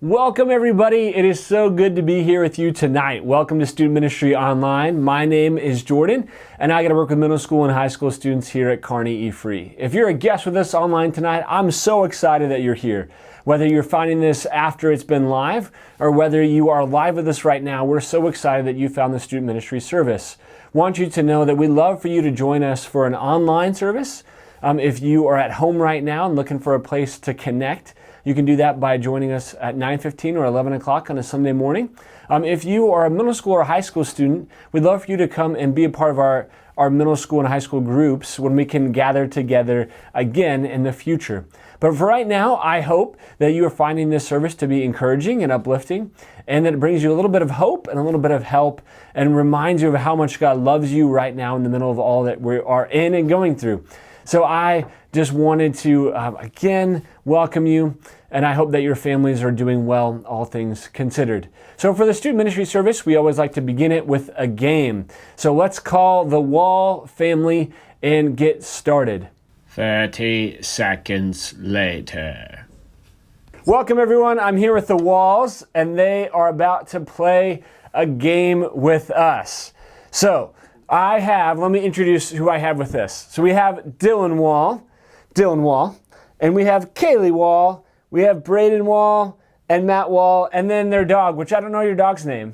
Welcome everybody. It is so good to be here with you tonight. Welcome to Student Ministry Online. My name is Jordan and I get to work with middle school and high school students here at Kearney E-Free. If you're a guest with us online tonight, I'm so excited that you're here. Whether you're finding this after it's been live or whether you are live with us right now, we're so excited that you found the Student Ministry service. Want you to know that we'd love for you to join us for an online service. If you are at home right now and looking for a place to connect, you can do that by joining us at 9:15 or 11 o'clock on a Sunday morning. If you are a middle school or high school student, we'd love for you to come and be a part of our middle school and high school groups when we can gather together again in the future. But for right now, I hope that you are finding this service to be encouraging and uplifting, and that it brings you a little bit of hope and a little bit of help and reminds you of how much God loves you right now in the middle of all that we are in and going through. So I just wanted to, again, welcome you, and I hope that your families are doing well, all things considered. So for the student ministry service, we always like to begin it with a game. So let's call the Wall family and get started. 30 seconds later. Welcome everyone, I'm here with the Walls, and they are about to play a game with us. So, let me introduce who I have with us. So we have Dylan Wall, and we have Kaylee Wall, we have Braden Wall, and Matt Wall, and then their dog, which I don't know your dog's name.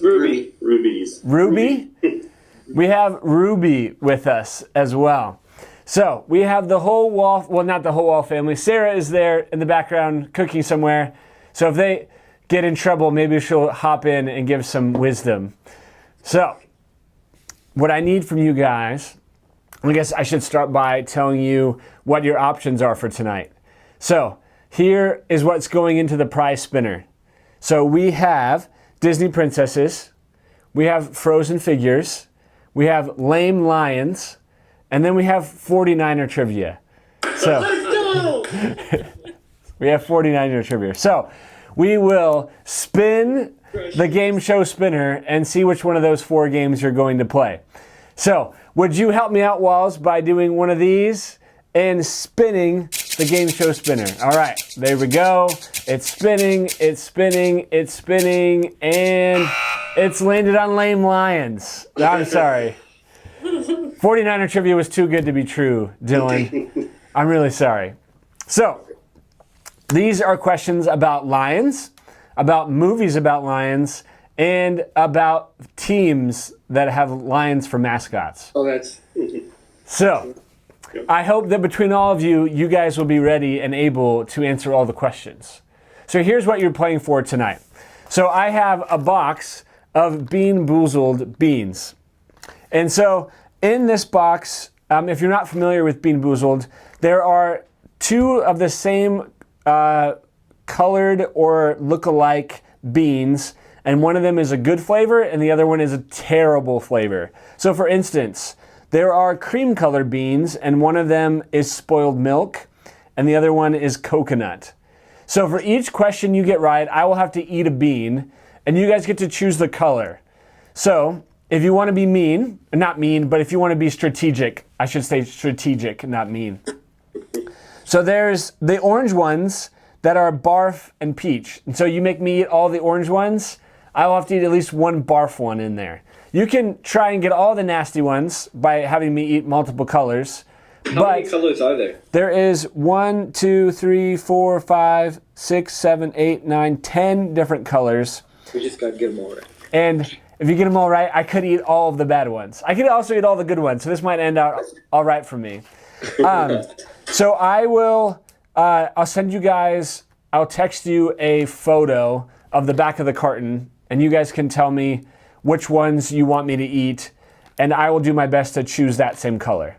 Ruby's. Ruby? We have Ruby with us as well. So we have the whole Wall, well, not the whole Wall family. Sarah is there in the background cooking somewhere. So if they get in trouble, maybe she'll hop in and give some wisdom. So, what I need from you guys, I guess I should start by telling you what your options are for tonight. So here is what's going into the prize spinner. So we have Disney princesses, we have Frozen figures, we have lame lions, and then we have 49er trivia. So we have 49er trivia. So we will spin the game show spinner and see which one of those 4 games you're going to play. So, would you help me out, Walls, by doing one of these and spinning the game show spinner? All right, there we go. It's spinning, it's spinning, it's spinning, and it's landed on lame lions. I'm sorry. 49er trivia was too good to be true, Dylan. I'm really sorry. So, these are questions about lions, about movies about lions, and about teams that have lions for mascots. Oh, that's... So, I hope that between all of you, you guys will be ready and able to answer all the questions. So here's what you're playing for tonight. So I have a box of Bean Boozled beans. And so in this box, if you're not familiar with Bean Boozled, there are 2 of the same colored or look-alike beans, and one of them is a good flavor and the other one is a terrible flavor. So for instance, there are cream-colored beans and one of them is spoiled milk and the other one is coconut. So for each question you get right, I will have to eat a bean and you guys get to choose the color. So if you want to be mean, not mean, but if you want to be strategic, I should say strategic, not mean. So there's the orange ones that are barf and peach. And so you make me eat all the orange ones, I will have to eat at least one barf one in there. You can try and get all the nasty ones by having me eat multiple colors. How many colors are there? There is 1, 2, 3, 4, 5, 6, 7, 8, 9, 10 different colors. We just gotta get them all right. And if you get them all right, I could eat all of the bad ones. I could also eat all the good ones, so this might end out all right for me. So I will, I'll send you guys, I'll text you a photo of the back of the carton, and you guys can tell me which ones you want me to eat, and I will do my best to choose that same color.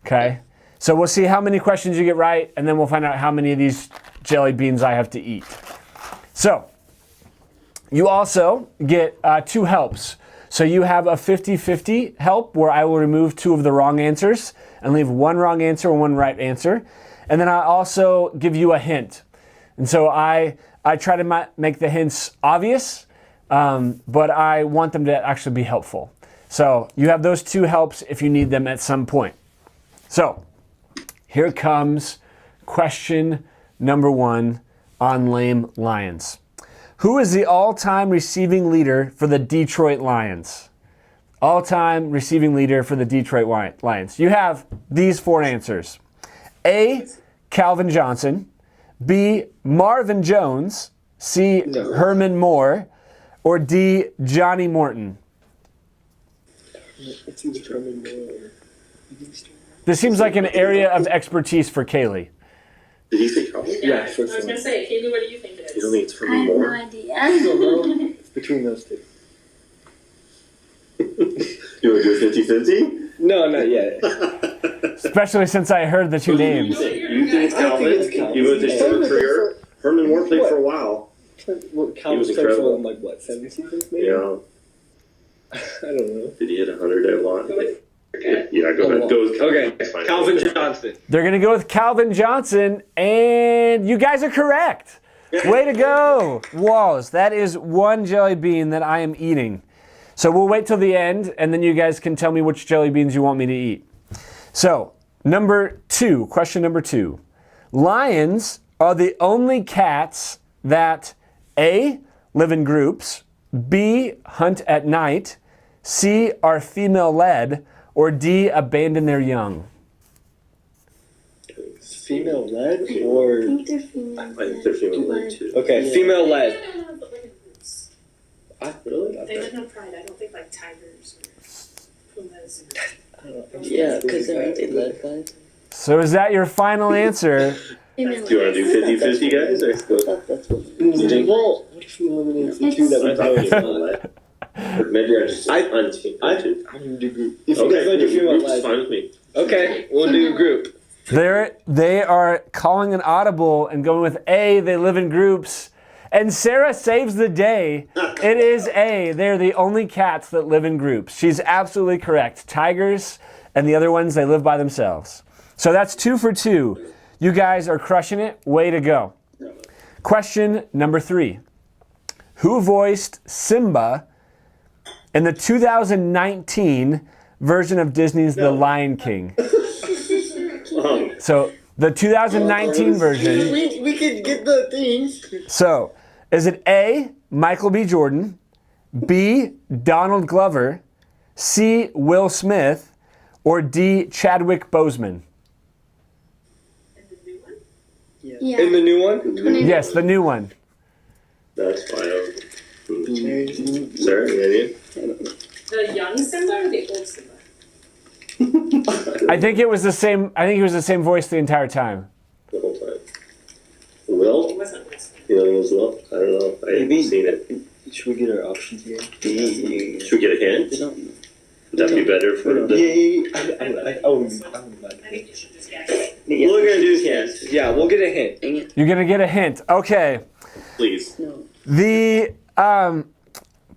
Okay? So we'll see how many questions you get right, and then we'll find out how many of these jelly beans I have to eat. So, you also get 2 helps. So you have a 50-50 help where I will remove 2 of the wrong answers and leave 1 wrong answer and 1 right answer. And then I also give you a hint. And so I try to make the hints obvious, but I want them to actually be helpful. So you have those 2 helps if you need them at some point. So here comes question number 1 on lame Lions. Who is the all-time receiving leader for the Detroit Lions? All-time receiving leader for the Detroit Lions. You have these 4 answers. A, Calvin Johnson. B, Marvin Jones. C, Herman Moore. Or D, Johnny Morton. It's either Herman Moore. This seems like an area of expertise for Kaylee. Did he say Calvin? Yeah, I was going to say, Kaylee, what do you think it is? You don't think it's I Herman have Moore? no idea. It's between those two. You want to do 50-50? No, not yet. Especially since I heard the 2 names. You think it's Calvin? He was a short career. Herman Moore played for a while. Calvin was incredible. In like what, 7 seasons maybe? Yeah. I don't know. Did he hit 100 at one? Yeah, go ahead. Okay, Calvin Johnson. They're going to go with Calvin Johnson, and you guys are correct. Way to go, Walls. That is 1 jelly bean that I am eating. So we'll wait till the end, and then you guys can tell me which jelly beans you want me to eat. So, question number 2. Lions are the only cats that A, live in groups, B, hunt at night, C, are female-led, or D, abandon their young. Female-led or... I think they're female. I think they're female-led too. Okay, female-led. Really? They live in pride. I don't think like tigers or pumas. Yeah, because they're led by. So is that your final answer? Female. Do you want to do 50-50, guys? Or... That's what. Well, what if we eliminate the 2 that we know female-led? Maybe I just I'm going to do group. If you guys want to do female-led, fine with me. Okay, we'll do group. They are calling an audible and going with A, they live in groups. And Sarah saves the day. It is A. They're the only cats that live in groups. She's absolutely correct. Tigers and the other ones, they live by themselves. So that's 2 for 2. You guys are crushing it. Way to go. Question number 3. Who voiced Simba in the 2019 version of Disney's The Lion King? So the 2019 version. We could get the things. So, is it A, Michael B. Jordan, B, Donald Glover, C, Will Smith, or D, Chadwick Boseman? Yeah. In the new one? Yes, the new one. That's fine. Sarah, any? The young Simba or the old Simba? I think it was the same. I think it was the same voice the entire time. The whole time. Will? It wasn't Will Smith. You know it was Will? I don't know. I haven't seen it. Should we get our options again? Should we get a hint? They don't. Would that be better for the... I wouldn't I think you should just guess. We're going to do hints. Yeah, we'll get a hint. Dang it. You're gonna get a hint. Okay. Please. No. The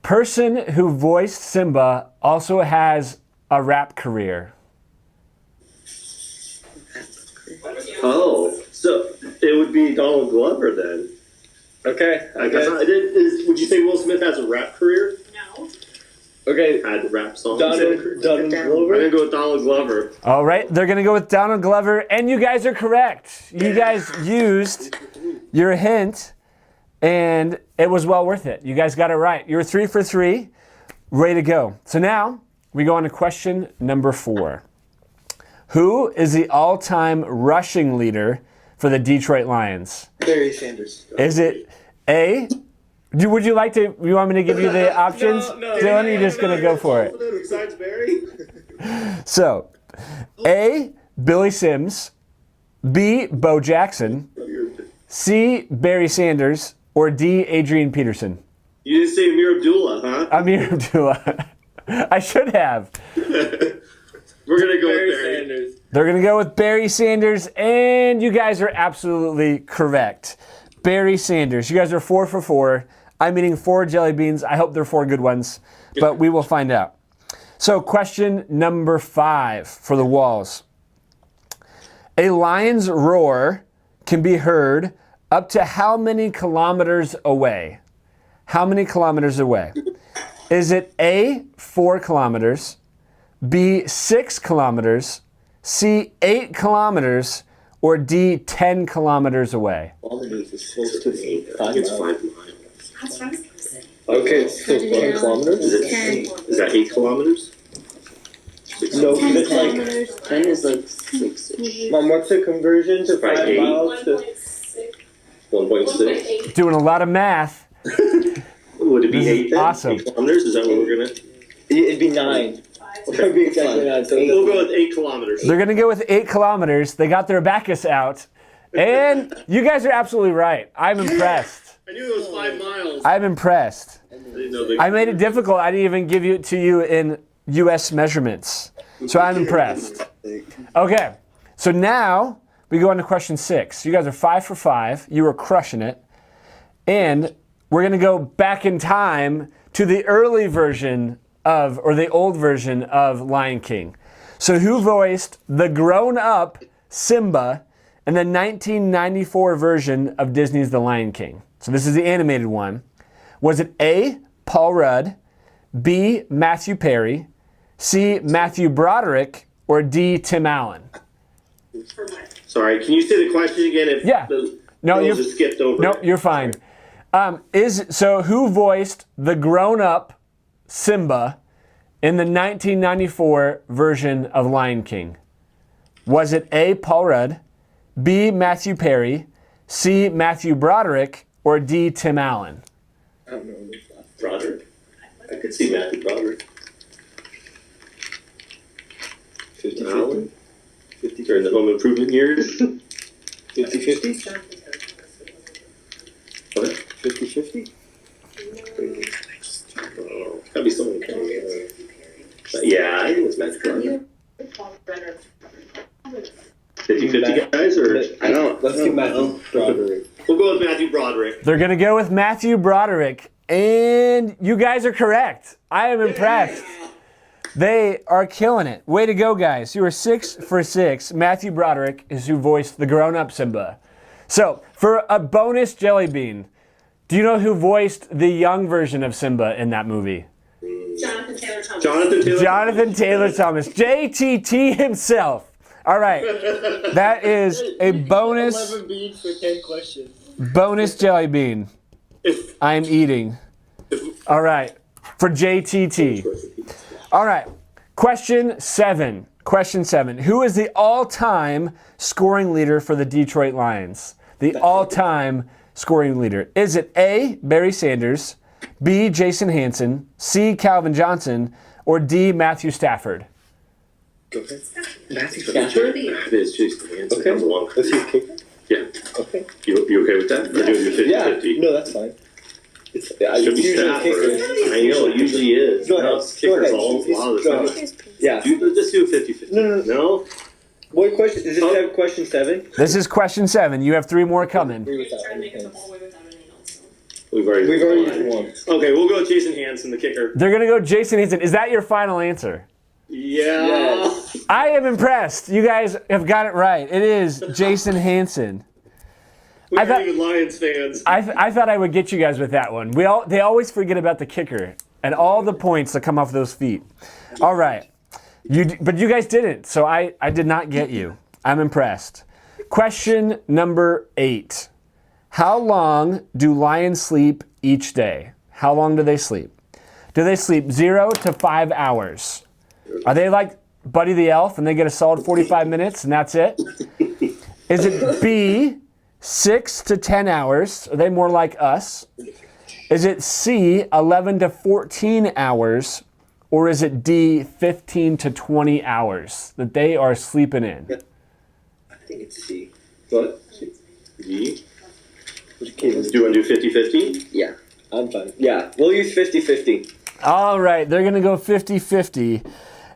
person who voiced Simba also has a rap career. Oh, so it would be Donald Glover then. Okay. I guess. Would you say Will Smith has a rap career? No. Okay. Had rap songs. Donald Glover? I'm going to go with Donald Glover. All right, they're going to go with Donald Glover, and you guys are correct. You guys used your hint, and it was well worth it. You guys got it right. You're 3 for 3. Way to go. So now we go on to question number 4. Who is the all-time rushing leader for the Detroit Lions? Barry Sanders. Is it A? Would you like to? You want me to give you the options? Dylan, you're just going to go for it. Besides Barry? So, A, Billy Sims, B, Bo Jackson, C, Barry Sanders, or D, Adrian Peterson? You didn't say Amir Abdullah, huh? Amir Abdullah. I should have. We're going to go with Barry Sanders. They're going to go with Barry Sanders, and you guys are absolutely correct. Barry Sanders. You guys are 4 for 4. I'm eating 4 jelly beans. I hope they're 4 good ones, but we will find out. So question number 5 for the walls. A lion's roar can be heard up to how many kilometers away? How many kilometers away? Is it A, 4 kilometers, B, 6 kilometers, C, 8 kilometers, or D, 10 kilometers away? Kilometers is close to 5 miles. It's 5 miles. That's what I was gonna say. Okay, so 10 kilometers? Is that 8 kilometers? No, 10 it's like, kilometers. 10 is like 6-ish. Mom, what's the conversion to By 5 eight. miles? To, 1.6. Doing a lot of math. Would it be This is 8 then? awesome. 8 kilometers? Is that what we're gonna? it'd be 9. It'd be exactly 9. So We'll go with 8 kilometers. They're going to go with 8 kilometers. They got their abacus out. And you guys are absolutely right. I'm impressed. I knew it was 5 miles. I'm impressed. I didn't know I made it difficult. I didn't even give it to you in U.S. measurements. So I'm impressed. Okay, so now we go on to question 6. You guys are 5 for 5. You were crushing it. And we're going to go back in time to the early version of, or the old version of Lion King. So who voiced the grown-up Simba in the 1994 version of Disney's The Lion King? So this is the animated one. Was it A, Paul Rudd, B, Matthew Perry, C, Matthew Broderick, or D, Tim Allen? Sorry, can you say the question again? If Yeah. No, you you're just skipped over. No, it? you're fine. So who voiced the grown-up Simba in the 1994 version of Lion King? Was it A, Paul Rudd, B, Matthew Perry, C, Matthew Broderick, or D, Tim Allen? I don't know. Broderick. I could see Matthew Broderick. 50-50? 50 during the home improvement years. 50-50? What? 50-50? Oh, gotta be someone. Yeah, I think it's Matthew Broderick. 50-50 guys, or I don't. Let's do Matthew Broderick. we'll go with Matthew Broderick. They're going to go with Matthew Broderick, and you guys are correct. I am impressed. They are killing it. Way to go, guys. You were 6 for 6. Matthew Broderick is who voiced the grown-up Simba. So, for a bonus jelly bean, do you know who voiced the young version of Simba in that movie? Jonathan Taylor Thomas. Jonathan Taylor Thomas. JTT himself. All right. That is a bonus 11 beans for 10 questions. bonus jelly bean I'm eating. All right. For JTT. All right. Question 7. Question 7. Who is the all-time scoring leader for the Detroit Lions? The all-time scoring leader. Is it A, Barry Sanders, B, Jason Hansen, C, Calvin Johnson, or D, Matthew Stafford? Okay. Matthew Stafford? It is Jason Hansen. Okay. That was a long Was he kicker? Yeah. Okay. You okay with that? Or do you do 50-50? No, that's fine. It's Should be usually Stafford. kicker. I know, it usually is. Go ahead. No, it's kickers Go ahead. all a lot of the Go time. ahead. Yeah. Let's do 50-50. No. No? What question? Is this question 7? This is question 7. You have 3 more coming. Agree with that Trying to make one. it the whole way without an anal, so. We've already used one. Okay, we'll go with Jason Hansen, the kicker. They're going to go Jason Hansen. Is that your final answer? Yeah. Yes. I am impressed. You guys have got it right. It is Jason Hansen. We're I thought- not even Lions fans. I thought I would get you guys with that one. They always forget about the kicker and all the points that come off those feet. All right. But you guys didn't, so I did not get you. I'm impressed. Question number 8. How long do lions sleep each day? How long do they sleep? Do they sleep 0 to 5 hours? Are they like Buddy the Elf and they get a solid 45 minutes and that's it? Is it B, 6 to 10 hours? Are they more like us? Is it C, 11 to 14 hours? Or is it D, 15 to 20 hours that they are sleeping in? I think it's C. What? D? Okay, Do you want to do 50-50? yeah, I'm fine. Yeah, we'll use 50-50. All right, they're going to go 50-50.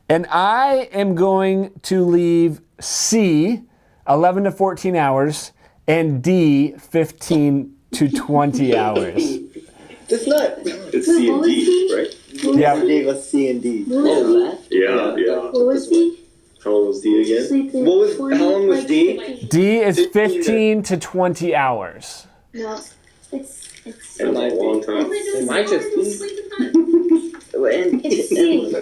And I am going to leave C, 11 to 14 hours, and D, 15 to 20 hours. That's not. It's C and D, right? Yeah. They gave us C and D. Yeah. What was he? How long was D again? Sleeping What was- 40, how long was like, D? 50. D is 15 to 20 hours. No, it's It was a long time. It might just be. it's C.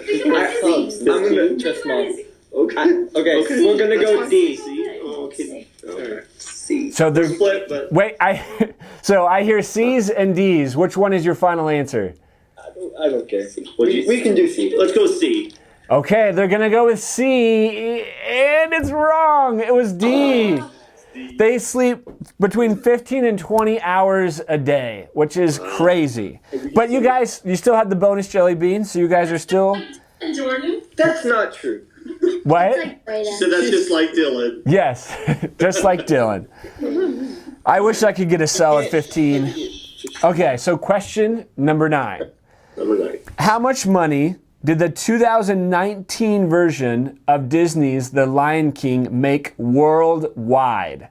I'm gonna trust Mom. Okay, we're gonna go D. C? Oh, okay. Okay. C. So they're Split, but wait. So I hear C's and D's. Which one is your final answer? I don't care. What'd you We say? can do C. Let's go C. Okay, they're gonna go with C, and it's wrong. It was D. They sleep between 15 and 20 hours a day, which is crazy. But you guys, you still have the bonus jelly bean, so you guys are still Jordan? That's not true. what? Like Brayden. So that's just like Dylan. Yes, just like Dylan. I wish I could get a solid 15. Okay, so question number 9. Number 9. How much money did the 2019 version of Disney's The Lion King make worldwide?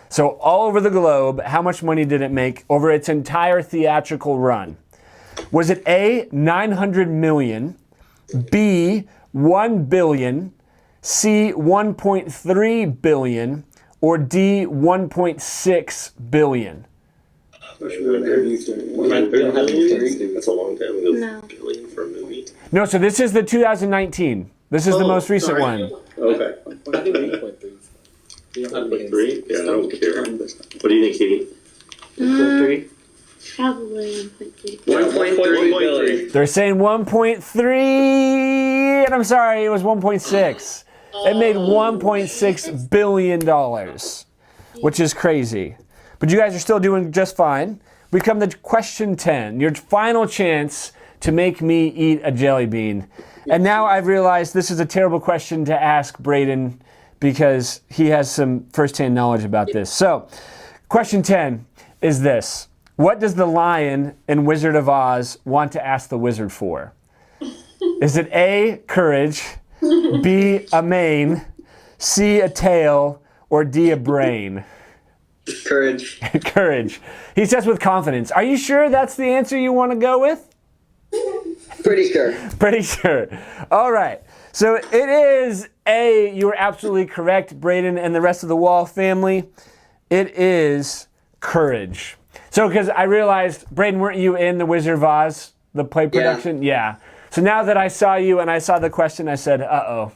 So all over the globe, how much money did it make over its entire theatrical run? Was it A, 900 million, B, 1 billion, C, 1.3 billion, or D, 1.6 billion? That's a long time ago. No. Billion for a movie. No, so this is the 2019. This is the most recent one. Okay. 1.3? Yeah, I don't care. What do you think, Katie? Probably 1.3. 1.3 billion. They're saying 1.3, and I'm sorry, it was 1.6. It made $1.6 billion, which is crazy. But you guys are still doing just fine. We come to question 10, your final chance to make me eat a jelly bean. And now I've realized this is a terrible question to ask Brayden because he has some firsthand knowledge about this. So, question 10 is this. What does the lion in Wizard of Oz want to ask the wizard for? Is it A, courage, B, a mane, C, a tail, or D, a brain? Courage. Courage. He says with confidence. Are you sure that's the answer you want to go with? Pretty sure. Pretty sure. All right. So it is A. You were absolutely correct, Brayden and the rest of the Wall family. It is courage. So because I realized, Brayden, weren't you in The Wizard of Oz, the play production? Yeah. So now that I saw you and I saw the question, I said, uh-oh.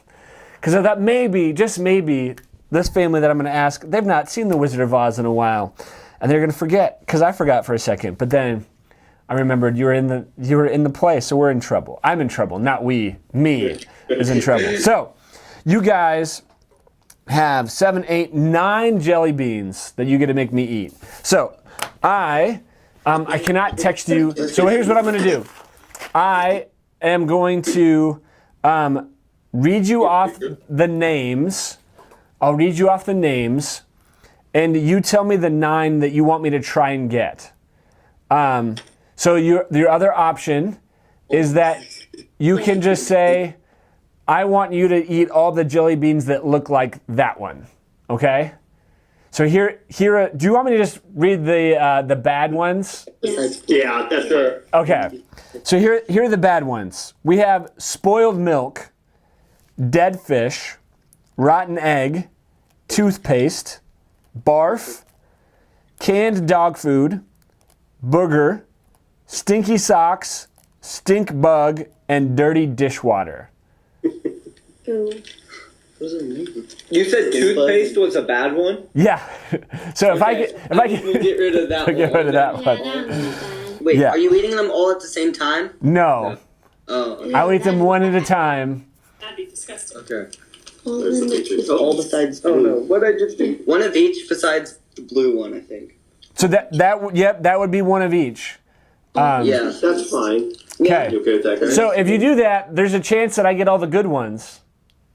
Because I thought maybe, just maybe, this family that I'm going to ask, they've not seen The Wizard of Oz in a while. And they're going to forget, because I forgot for a second. But then I remembered you were in the play, so we're in trouble. I'm in trouble, not we. Me is in trouble. So you guys have 7, 8, 9 jelly beans that you get to make me eat. So I cannot text you. So here's what I'm going to do. I am going to read you off the names. I'll read you off the names, and you tell me the 9 that you want me to try and get. So your other option is that you can just say, I want you to eat all the jelly beans that look like that one, okay? So here. Do you want me to just read the bad ones? Yeah, that's sure. Okay. So here are the bad ones. We have spoiled milk, dead fish, rotten egg, toothpaste, barf, canned dog food, booger, stinky socks, stink bug, and dirty dishwater. Ooh. You said toothpaste was a bad one? Yeah. So if I Okay. get Get rid of that one. get rid of that Yeah, one. that would be bad. Wait, Yeah. are you eating them all at the same time? No. Oh, okay. I'll eat them one at a time. That'd be disgusting. Okay. Well, There's then the it pictures. was- All besides Oh blue. no, what did I just do? One of each besides the blue one, I think. So that would be one of each. Yeah. That's fine. Okay. You okay with that, guys? So if you do that, there's a chance that I get all the good ones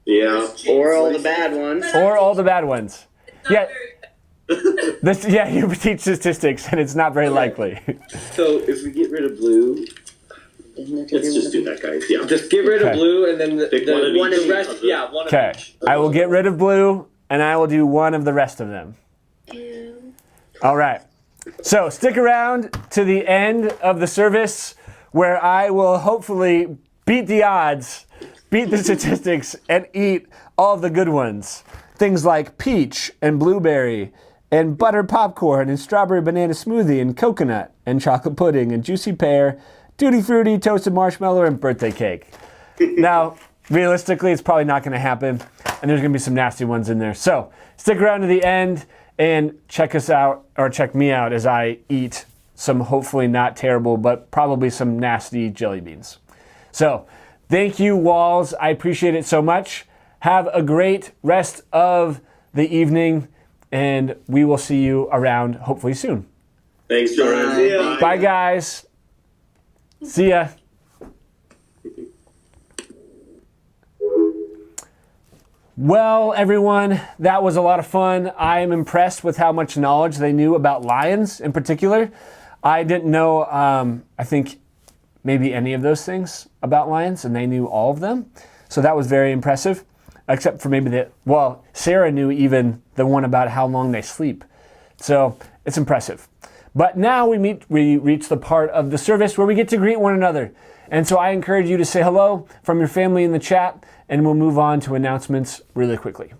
Yeah. Or all the bad ones. or all the bad ones. Not Yeah. very Yeah, you teach statistics, and it's not very likely. So if we get rid of blue, Isn't it Let's just do that, guys. Yeah. just get rid of Okay. blue and then Pick one of the each. rest. Yeah, one of Okay, each. I will get rid of blue, and I will do one of the rest of them. Ew. All right. So stick around to the end of the service, where I will hopefully beat the odds, beat the statistics, and eat all the good ones. Things like peach and blueberry and butter popcorn and strawberry banana smoothie and coconut and chocolate pudding and juicy pear, tutti frutti, toasted marshmallow, and birthday cake. Now, realistically, it's probably not going to happen, and there's going to be some nasty ones in there. So stick around to the end and check us out, or check me out as I eat some hopefully not terrible, but probably some nasty jelly beans. So thank you, Walls. I appreciate it so much. Have a great rest of the evening, and we will see you around hopefully soon. Thanks, Jordan. See ya. Bye, guys. See ya. Well, everyone, that was a lot of fun. I am impressed with how much knowledge they knew about lions in particular. I didn't know, I think, maybe any of those things about lions, and they knew all of them. So that was very impressive, except for maybe Sarah knew even the one about how long they sleep. So it's impressive. But now we reach the part of the service where we get to greet one another. And so I encourage you to say hello from your family in the chat, and we'll move on to announcements really quickly.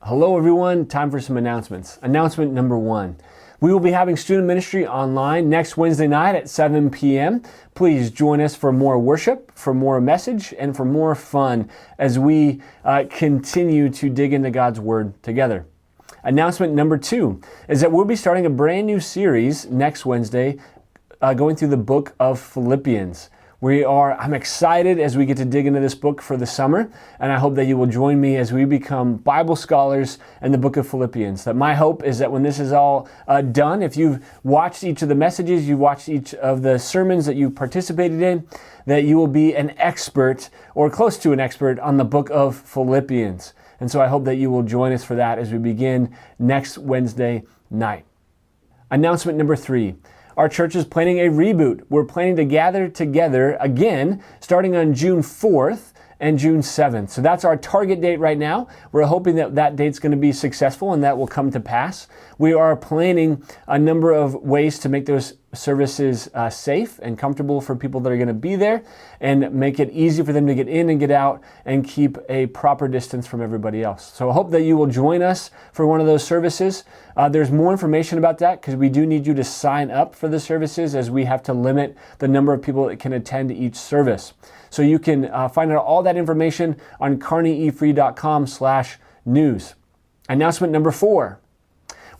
Hello, everyone. Time for some announcements. Announcement number 1. We will be having student ministry online next Wednesday night at 7 p.m. Please join us for more worship, for more message, and for more fun as we continue to dig into God's Word together. Announcement number 2 is that we'll be starting a brand new series next Wednesday going through the book of Philippians. I'm excited as we get to dig into this book for the summer, and I hope that you will join me as we become Bible scholars in the book of Philippians. That my hope is that when this is all done, if you've watched each of the messages, you've watched each of the sermons that you participated in, that you will be an expert or close to an expert on the book of Philippians. And so I hope that you will join us for that as we begin next Wednesday night. Announcement number 3. Our church is planning a reboot. We're planning to gather together again starting on June 4th and June 7th. So that's our target date right now. We're hoping that that date's going to be successful and that will come to pass. We are planning a number of ways to make those services safe and comfortable for people that are going to be there, and make it easy for them to get in and get out and keep a proper distance from everybody else. So I hope that you will join us for one of those services. There's more information about that because we do need you to sign up for the services, as we have to limit the number of people that can attend each service. So you can find out all that information on carneyefree.com/news. Announcement number 4.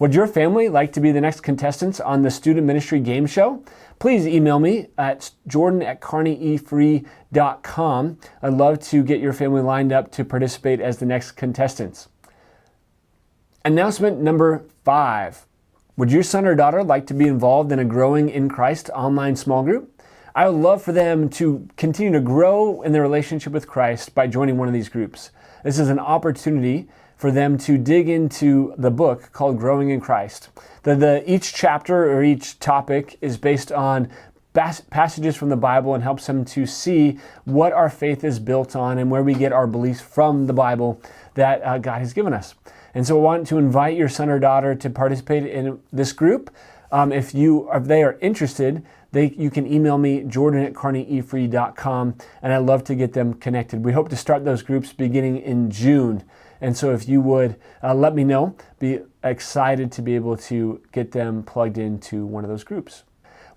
Would your family like to be the next contestants on the Student Ministry Game Show? Please email me at jordan@carneyefree.com. I'd love to get your family lined up to participate as the next contestants. Announcement number 5. Would your son or daughter like to be involved in a Growing in Christ online small group? I would love for them to continue to grow in their relationship with Christ by joining one of these groups. This is an opportunity for them to dig into the book called Growing in Christ. Each chapter or each topic is based on passages from the Bible and helps them to see what our faith is built on and where we get our beliefs from the Bible that God has given us. And so I want to invite your son or daughter to participate in this group. If they are interested, you can email me, jordan@carneyefree.com, and I'd love to get them connected. We hope to start those groups beginning in June. And so if you would let me know, be excited to be able to get them plugged into one of those groups.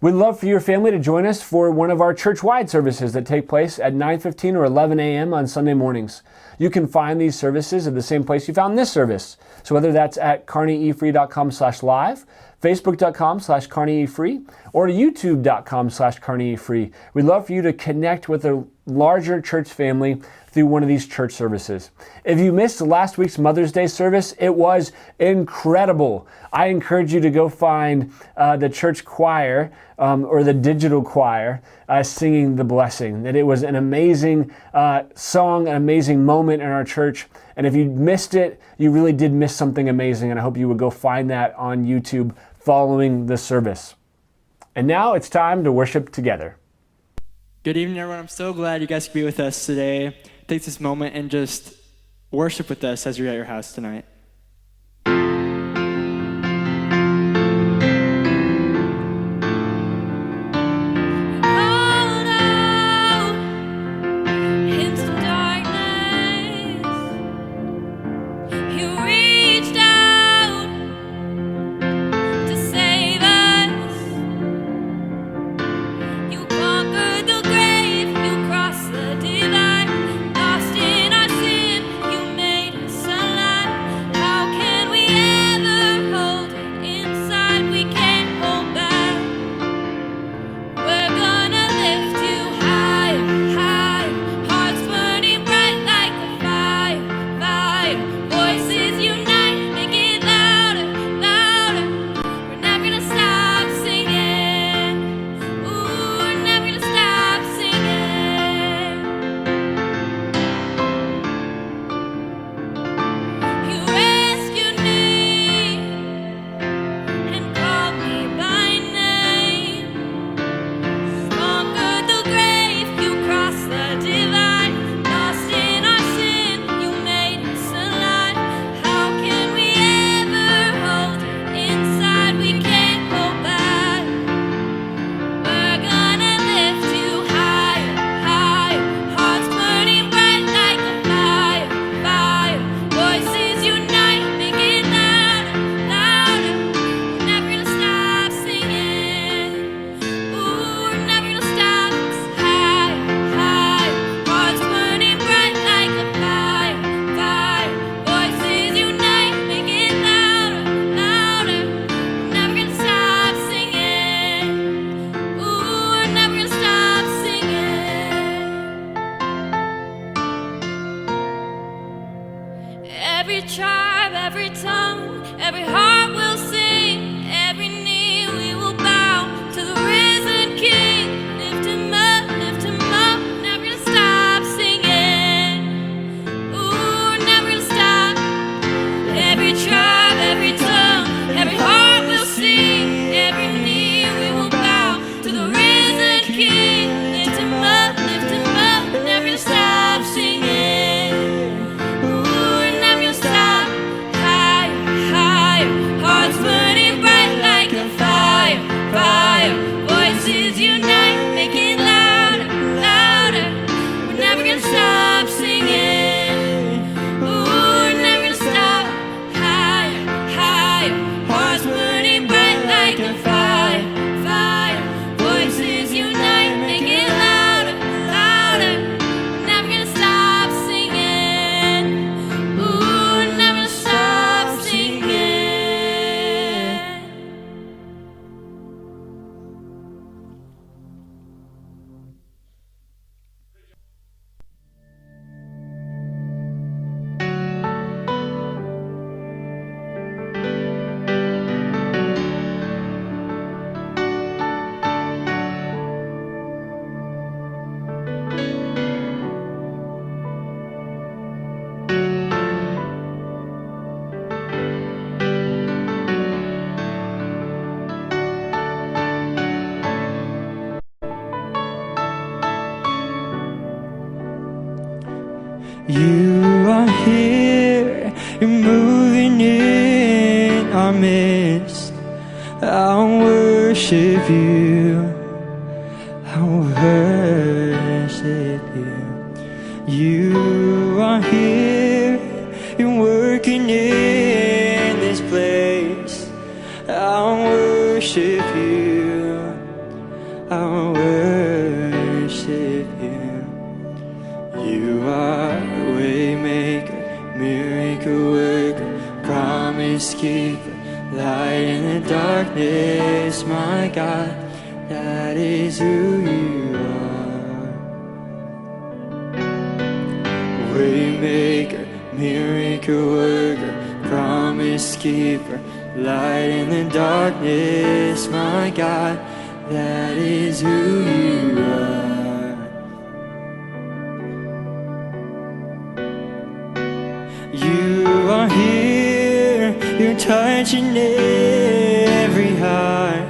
We'd love for your family to join us for one of our church-wide services that take place at 9:15 or 11 a.m. on Sunday mornings. You can find these services at the same place you found this service. So whether that's at carneyefree.com/live, facebook.com/carneyefree, or youtube.com/carneyefree. We'd love for you to connect with a larger church family through one of these church services. If you missed last week's Mother's Day service, it was incredible. I encourage you to go find the church choir or the digital choir singing The Blessing. That it was an amazing song, an amazing moment in our church. And if you missed it, you really did miss something amazing. And I hope you would go find that on YouTube following the service. And now it's time to worship together. Good evening, everyone. I'm so glad you guys could be with us today. Take this moment and just worship with us as you're at your house tonight. You conquered You are here, you're moving in our midst. I'll worship you, I'll worship you. You are here, you're working in this place. I'll worship you, I'll worship you. You are waymaker, miracle worker, promise keeper, light in the darkness, my God, that is who you are. Waymaker, miracle worker, promise keeper, light in the darkness, my God, that is who you are. You are here, you're touching every heart.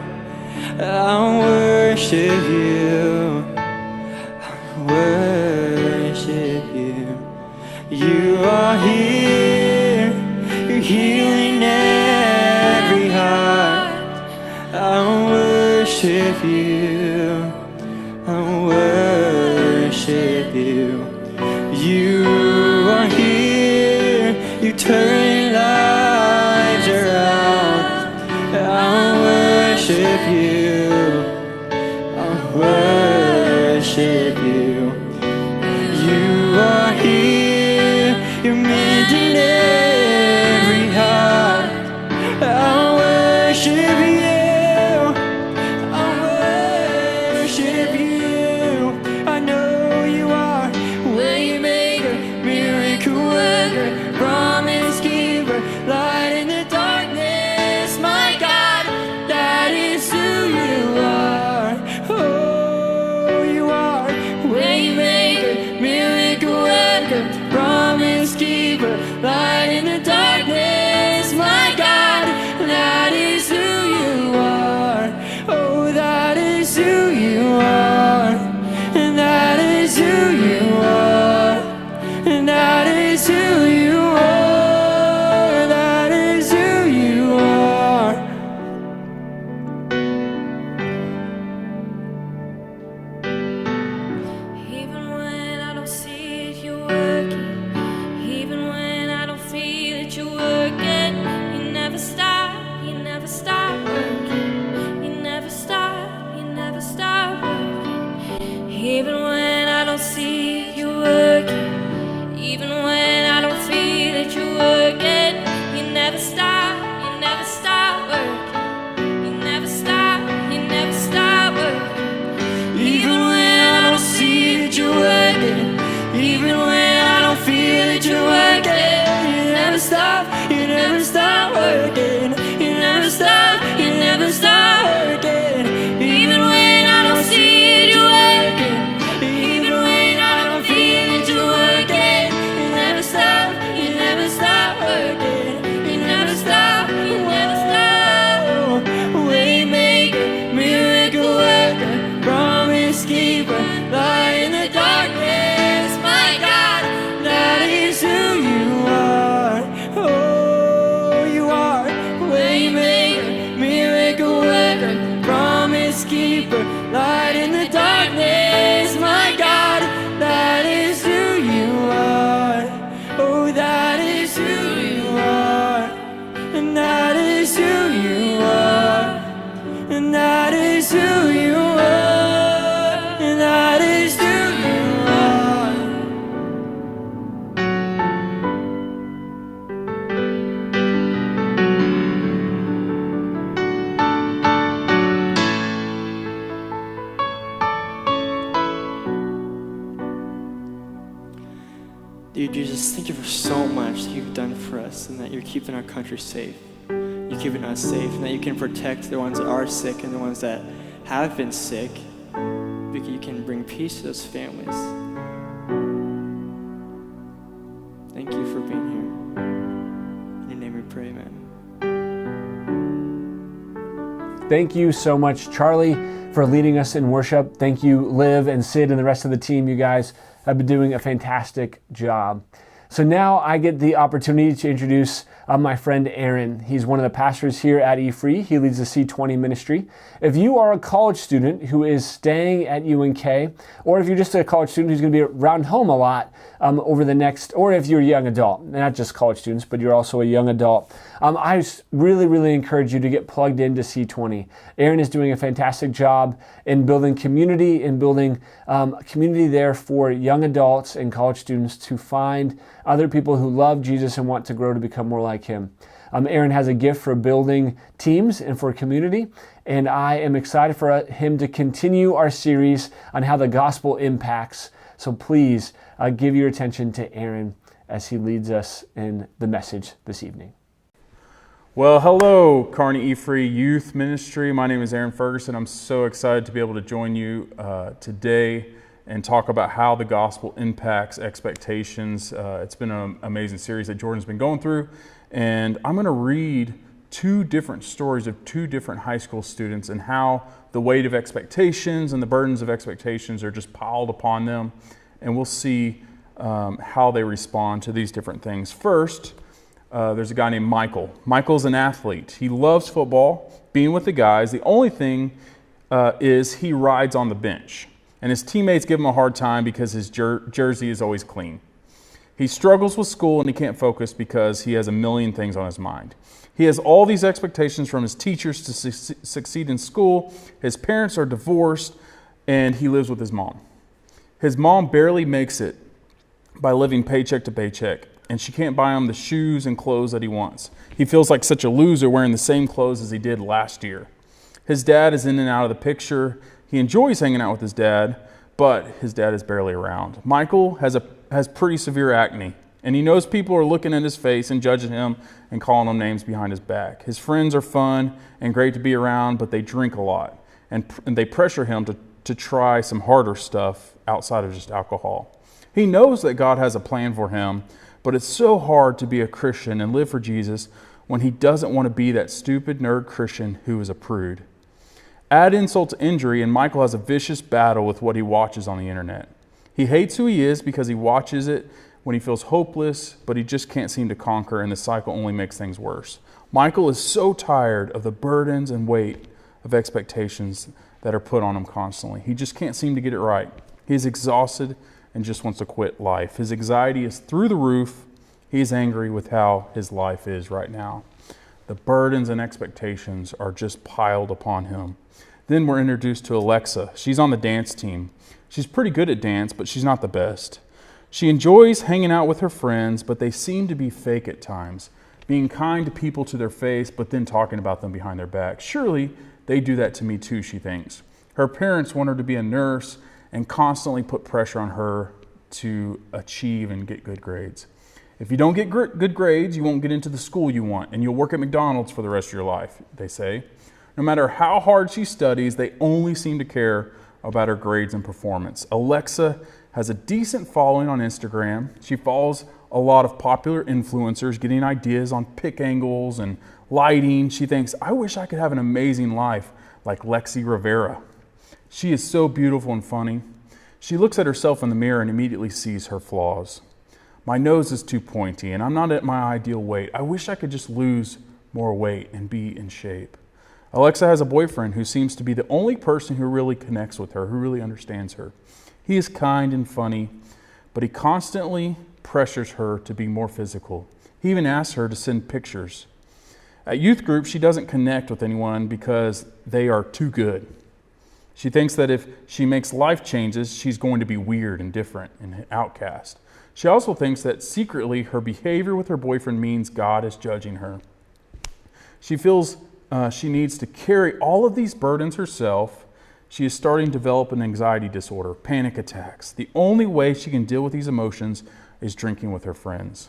I'll worship you, I'll worship you. You are here, you're healing every heart. I'll worship you, I'll worship you. You are here, you turn lives around. I'll worship you, I'll worship you. You are here, you're mending every heart. I'll worship you, I'll worship you. I know you are waymaker, miracle worker, promise keeper, light in the darkness, my God, that is who you are. Oh, you are waymaker, miracle worker, promise keeper, light in the darkness, my God, that is who you are. Oh, that is who you are, and that is who you are, and that is who you are, that is who you are. Even when I don't see it, you're working. Even when I don't feel it, you're working. You never stop, you never stop working. You never stop, you never stop working. Even when I don't see it, you're working. Even when I don't feel it, you're working. You never stop working. You never stop working. Even when I don't see it, you're working. Even when I don't feel it, you're working. You never stop working. You never stop working. Even when I don't see it, you're working. Even when I don't feel it, you're working. You never stop working. You never stop. Waymaker, miracle worker, promise keeper, light in the darkness, my God, that is who you are. Oh, you are waymaker, miracle worker, promise keeper, light in the darkness, my God, that is who you are. Oh, that is who you are, and that is who you are, and that is who you are, and that is who you are. Dear Jesus, thank you for so much that you've done for us, and that you're keeping our country safe. You're keeping us safe, and that you can protect the ones that are sick and the ones that have been sick. You can bring peace to those families. Thank you for being here. In your name we pray, amen. Thank you so much, Charlie, for leading us in worship. Thank you, Liv and Sid and the rest of the team. You guys have been doing a fantastic job. So now I get the opportunity to introduce my friend Aaron. He's one of the pastors here at E-Free. He leads the C20 ministry. If you are a college student who is staying at UNK, or if you're just a college student who's going to be around home a lot over the next, or if you're a young adult, not just college students, but you're also a young adult, I really encourage you to get plugged into C20. Aaron is doing a fantastic job in building community, in building community there for young adults and college students to find other people who love Jesus and want to grow to become more like him. Aaron has a gift for building teams and for community, and I am excited for him to continue our series on how the gospel impacts. So please give your attention to Aaron as he leads us in the message this evening. Well, hello, Kearney E-Free Youth Ministry. My name is Aaron Ferguson. I'm so excited to be able to join you today and talk about how the gospel impacts expectations. It's been an amazing series that Jordan's been going through, and I'm going to read two different stories of two different high school students and how the weight of expectations and the burdens of expectations are just piled upon them, and we'll see how they respond to these different things. First, there's a guy named Michael. Michael's an athlete. He loves football, being with the guys. The only thing is he rides on the bench, and his teammates give him a hard time because his jersey is always clean. He struggles with school and he can't focus because he has a million things on his mind. He has all these expectations from his teachers to succeed in school. His parents are divorced and he lives with his mom. His mom barely makes it by living paycheck to paycheck, and she can't buy him the shoes and clothes that he wants. He feels like such a loser wearing the same clothes as he did last year. His dad is in and out of the picture. He enjoys hanging out with his dad, but his dad is barely around. Michael has pretty severe acne, and he knows people are looking at his face and judging him and calling him names behind his back. His friends are fun and great to be around, but they drink a lot, and they pressure him to try some harder stuff outside of just alcohol. He knows that God has a plan for him, but it's so hard to be a Christian and live for Jesus when he doesn't want to be that stupid nerd Christian who is a prude. Add insult to injury, and Michael has a vicious battle with what he watches on the internet. He hates who he is because he watches it when he feels hopeless, but he just can't seem to conquer, and the cycle only makes things worse. Michael is so tired of the burdens and weight of expectations that are put on him constantly. He just can't seem to get it right. He's exhausted and just wants to quit life. His anxiety is through the roof. He's angry with how his life is right now. The burdens and expectations are just piled upon him. Then we're introduced to Alexa. She's on the dance team. She's pretty good at dance, but she's not the best. She enjoys hanging out with her friends, but they seem to be fake at times, being kind to people to their face, but then talking about them behind their back. Surely they do that to me too, she thinks. Her parents want her to be a nurse and constantly put pressure on her to achieve and get good grades. If you don't get good grades, you won't get into the school you want, and you'll work at McDonald's for the rest of your life, they say. No matter how hard she studies, they only seem to care about her grades and performance. Alexa has a decent following on Instagram. She follows a lot of popular influencers, getting ideas on pick angles and lighting. She thinks, I wish I could have an amazing life like Lexi Rivera. She is so beautiful and funny. She looks at herself in the mirror and immediately sees her flaws. My nose is too pointy and I'm not at my ideal weight. I wish I could just lose more weight and be in shape. Alexa has a boyfriend who seems to be the only person who really connects with her, who really understands her. He is kind and funny, but he constantly pressures her to be more physical. He even asks her to send pictures. At youth group, she doesn't connect with anyone because they are too good. She thinks that if she makes life changes, she's going to be weird and different and outcast. She also thinks that secretly her behavior with her boyfriend means God is judging her. She feels she needs to carry all of these burdens herself. She is starting to develop an anxiety disorder, panic attacks. The only way she can deal with these emotions is drinking with her friends.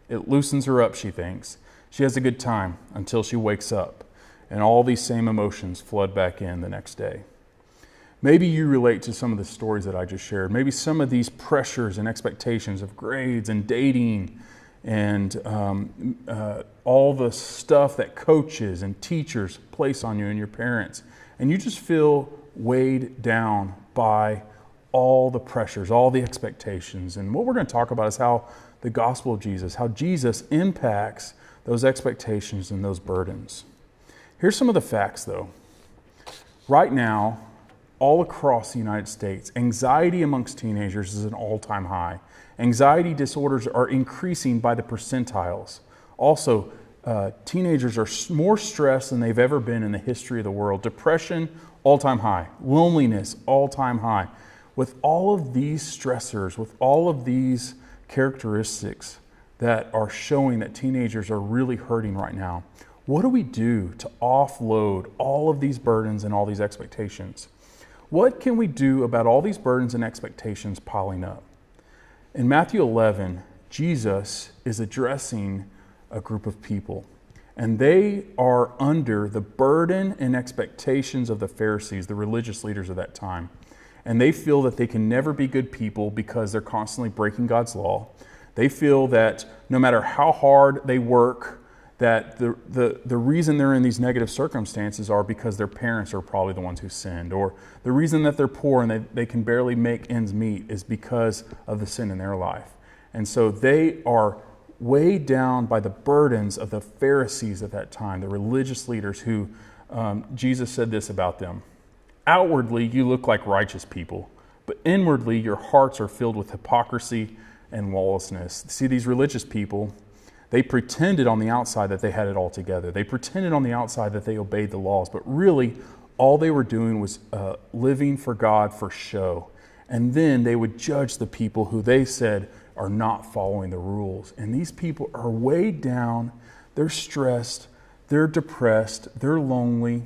It loosens her up, she thinks. She has a good time until she wakes up, and all these same emotions flood back in the next day. Maybe you relate to some of the stories that I just shared. Maybe some of these pressures and expectations of grades and dating and all the stuff that coaches and teachers place on you and your parents. And you just feel weighed down by all the pressures, all the expectations. And what we're going to talk about is how the gospel of Jesus, how Jesus impacts those expectations and those burdens. Here's some of the facts, though. Right now, all across the United States, anxiety amongst teenagers is an all-time high. Anxiety disorders are increasing by the percentiles. Also, teenagers are more stressed than they've ever been in the history of the world. Depression, all-time high. Loneliness, all-time high. With all of these stressors, with all of these characteristics that are showing that teenagers are really hurting right now, what do we do to offload all of these burdens and all these expectations? What can we do about all these burdens and expectations piling up? In Matthew 11, Jesus is addressing a group of people, and they are under the burden and expectations of the Pharisees, the religious leaders of that time. And they feel that they can never be good people because they're constantly breaking God's law. They feel that no matter how hard they work, that the reason they're in these negative circumstances are because their parents are probably the ones who sinned, or the reason that they're poor and they can barely make ends meet is because of the sin in their life. And so they are weighed down by the burdens of the Pharisees at that time, the religious leaders who Jesus said this about them. Outwardly, you look like righteous people, but inwardly, your hearts are filled with hypocrisy and lawlessness. See, these religious people, they pretended on the outside that they had it all together. They pretended on the outside that they obeyed the laws, but really, all they were doing was living for God for show. And then they would judge the people who they said are not following the rules. And these people are weighed down, they're stressed, they're depressed, they're lonely,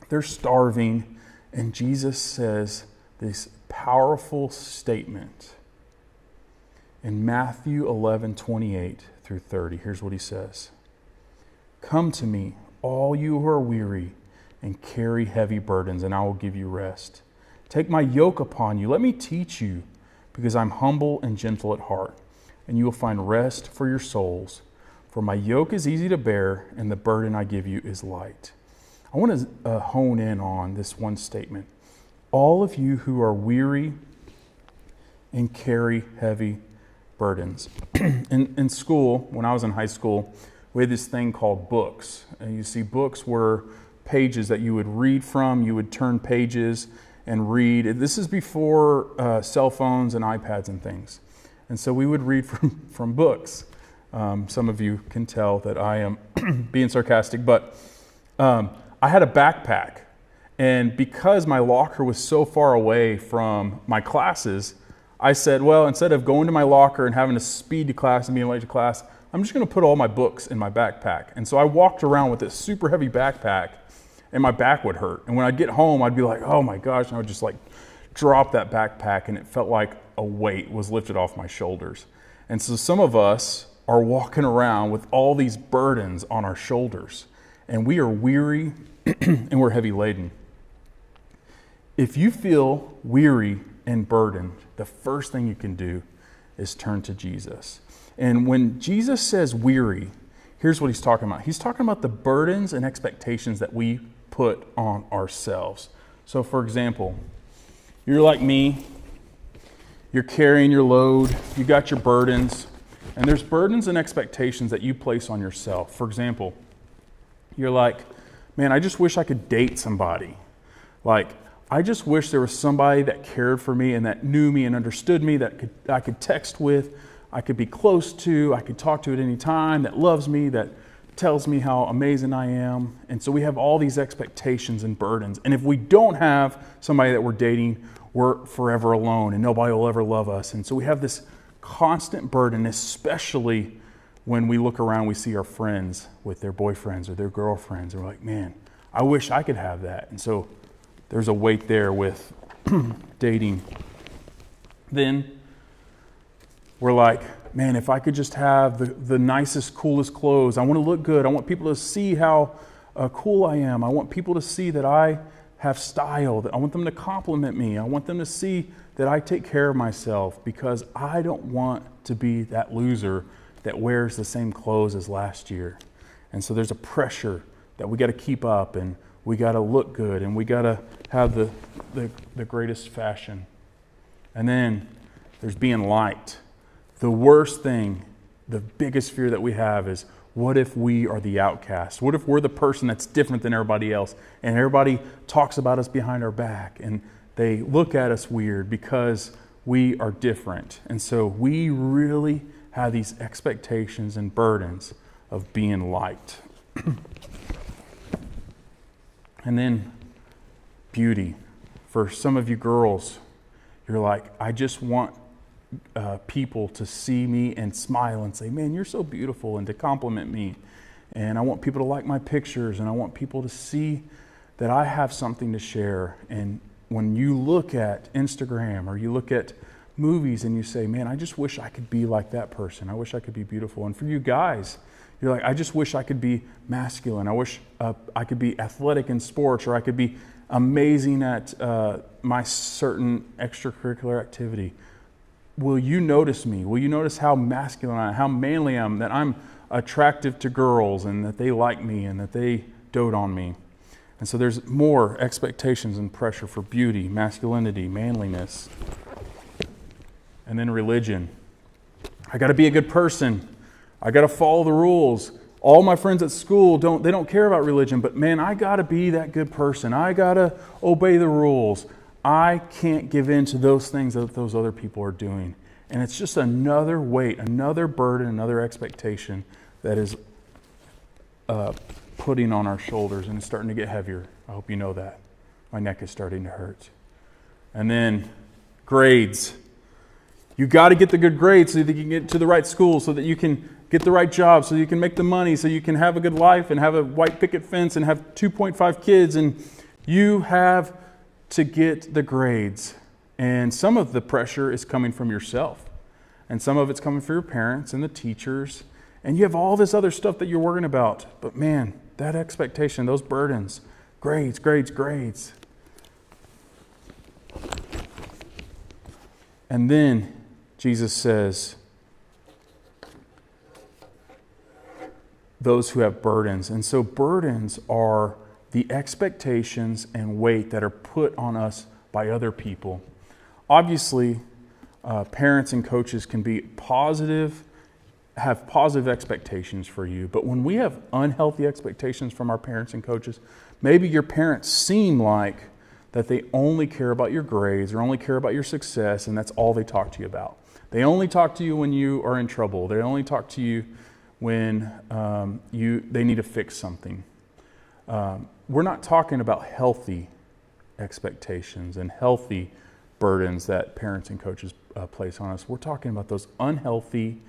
they're starving. And Jesus says this powerful statement in Matthew 11:28 through 30. Here's what he says. Come to me, all you who are weary and carry heavy burdens, and I will give you rest. Take my yoke upon you. Let me teach you, because I'm humble and gentle at heart, and you will find rest for your souls. For my yoke is easy to bear, and the burden I give you is light. I want to hone in on this one statement. All of you who are weary and carry heavy burdens. In school, when I was in high school, we had this thing called books. And you see, books were pages that you would read from. You would turn pages and read. This is before cell phones and iPads and things. And so we would read from books. Some of you can tell that I am being sarcastic, but I had a backpack. And because my locker was so far away from my classes, I said, well, instead of going to my locker and having to speed to class and being late to class, I'm just going to put all my books in my backpack. And so I walked around with this super heavy backpack, and my back would hurt. And when I'd get home, I'd be like, oh my gosh, and I would just like drop that backpack, and it felt like a weight was lifted off my shoulders. And so some of us are walking around with all these burdens on our shoulders, and we are weary and we're heavy laden. If you feel weary and burdened, the first thing you can do is turn to Jesus. And when Jesus says weary, here's what he's talking about. He's talking about the burdens and expectations that we put on ourselves. So for example, you're like me, you're carrying your load, you got your burdens, and there's burdens and expectations that you place on yourself. For example, you're like, man, I just wish I could date somebody. Like, I just wish there was somebody that cared for me and that knew me and understood me, that I could text with, I could be close to, I could talk to at any time, that loves me, that tells me how amazing I am. And so we have all these expectations and burdens. And if we don't have somebody that we're dating, we're forever alone and nobody will ever love us. And so we have this constant burden, especially when we look around, we see our friends with their boyfriends or their girlfriends, and we're like, man, I wish I could have that. And so there's a weight there with dating. Then we're like, man, if I could just have the nicest, coolest clothes. I want to look good. I want people to see how cool I am. I want people to see that I have style. I want them to compliment me. I want them to see that I take care of myself, because I don't want to be that loser that wears the same clothes as last year. And so there's a pressure that we got to keep up, and we got to look good, and we got to have the greatest fashion. And then there's being liked. The worst thing, the biggest fear that we have is, what if we are the outcast? What if we're the person that's different than everybody else and everybody talks about us behind our back and they look at us weird because we are different? And so we really have these expectations and burdens of being liked. And then beauty. For some of you girls, you're like, I just want people to see me and smile and say, man, you're so beautiful, and to compliment me. And I want people to like my pictures, and I want people to see that I have something to share. And when you look at Instagram or you look at movies and you say, man, I just wish I could be like that person. I wish I could be beautiful. And for you guys, you're like, I just wish I could be masculine. I wish I could be athletic in sports, or I could be amazing at my certain extracurricular activity. Will you notice me? Will you notice how masculine I am, how manly I am, that I'm attractive to girls and that they like me and that they dote on me? And so there's more expectations and pressure for beauty, masculinity, manliness. And then religion. I got to be a good person. I got to follow the rules. All my friends at school don't care about religion, but man, I got to be that good person. I got to obey the rules. I can't give in to those things that those other people are doing. And it's just another weight, another burden, another expectation that is putting on our shoulders, and it's starting to get heavier. I hope you know that. My neck is starting to hurt. And then grades. You got to get the good grades so that you can get to the right school, so that you can get the right job, so you can make the money, so you can have a good life and have a white picket fence and have 2.5 kids. And you have to get the grades. And some of the pressure is coming from yourself. And some of it's coming from your parents and the teachers. And you have all this other stuff that you're worrying about. But man, that expectation, those burdens, grades, grades, grades. And then Jesus says, those who have burdens. And so burdens are the expectations and weight that are put on us by other people. Obviously, parents and coaches can be positive, have positive expectations for you. But when we have unhealthy expectations from our parents and coaches, maybe your parents seem like that they only care about your grades or only care about your success, and that's all they talk to you about. They only talk to you when you are in trouble. They only talk to you when they need to fix something. We're not talking about healthy expectations and healthy burdens that parents and coaches place on us. We're talking about those unhealthy,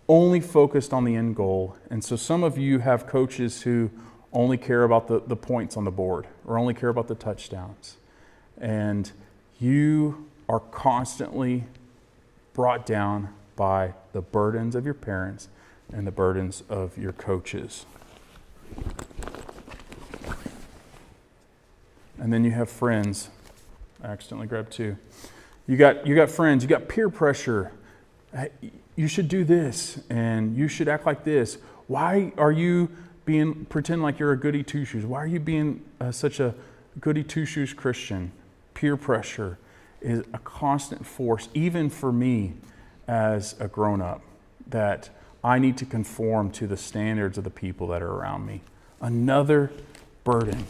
only focused on the end goal. And so some of you have coaches who only care about the points on the board or only care about the touchdowns. And you are constantly brought down by the burdens of your parents and the burdens of your coaches. And then you have friends. I accidentally grabbed two. You got friends, you got peer pressure. Hey, you should do this and you should act like this. Why are you pretend like you're a goody two-shoes? Why are you being such a goody two-shoes Christian? Peer pressure is a constant force, even for me as a grown-up, that I need to conform to the standards of the people that are around me. Another burden.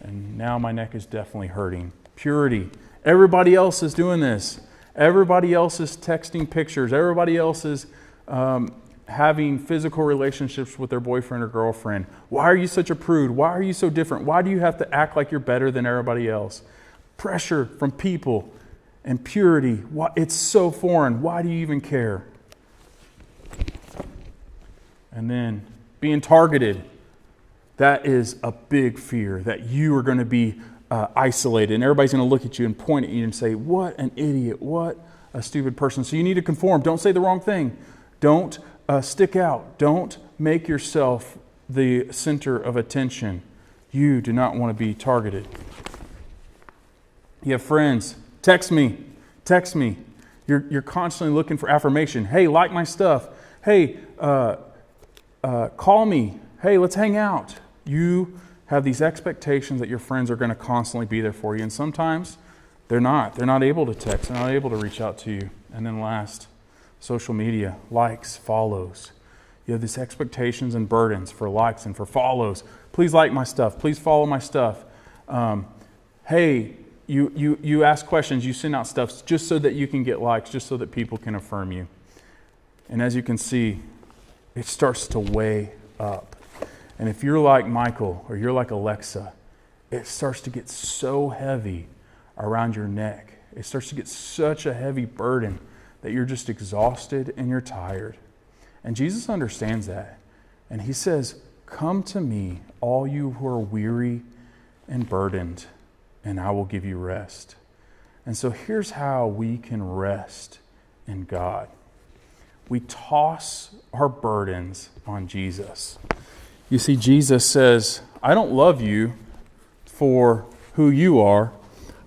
And now my neck is definitely hurting. Purity. Everybody else is doing this. Everybody else is texting pictures. Everybody else is having physical relationships with their boyfriend or girlfriend. Why are you such a prude? Why are you so different? Why do you have to act like you're better than everybody else? Pressure from people and purity. It's so foreign. Why do you even care? And then being targeted. That is a big fear, that you are going to be isolated and everybody's going to look at you and point at you and say, what an idiot, what a stupid person. So you need to conform. Don't say the wrong thing. Don't stick out. Don't make yourself the center of attention. You do not want to be targeted. You have friends. Text me. You're constantly looking for affirmation. Hey, like my stuff. Hey, call me. Hey, let's hang out. You have these expectations that your friends are going to constantly be there for you. And sometimes They're not able to text. They're not able to reach out to you. And then last, social media, likes, follows. You have these expectations and burdens for likes and for follows. Please like my stuff. Please follow my stuff. Hey, you ask questions, you send out stuff just so that you can get likes, just so that people can affirm you. And as you can see, it starts to weigh up. And if you're like Michael or you're like Alexa, it starts to get so heavy around your neck. It starts to get such a heavy burden that you're just exhausted and you're tired. And Jesus understands that. And he says, come to me, all you who are weary and burdened, and I will give you rest. And so here's how we can rest in God. We toss our burdens on Jesus. You see, Jesus says, I don't love you for who you are.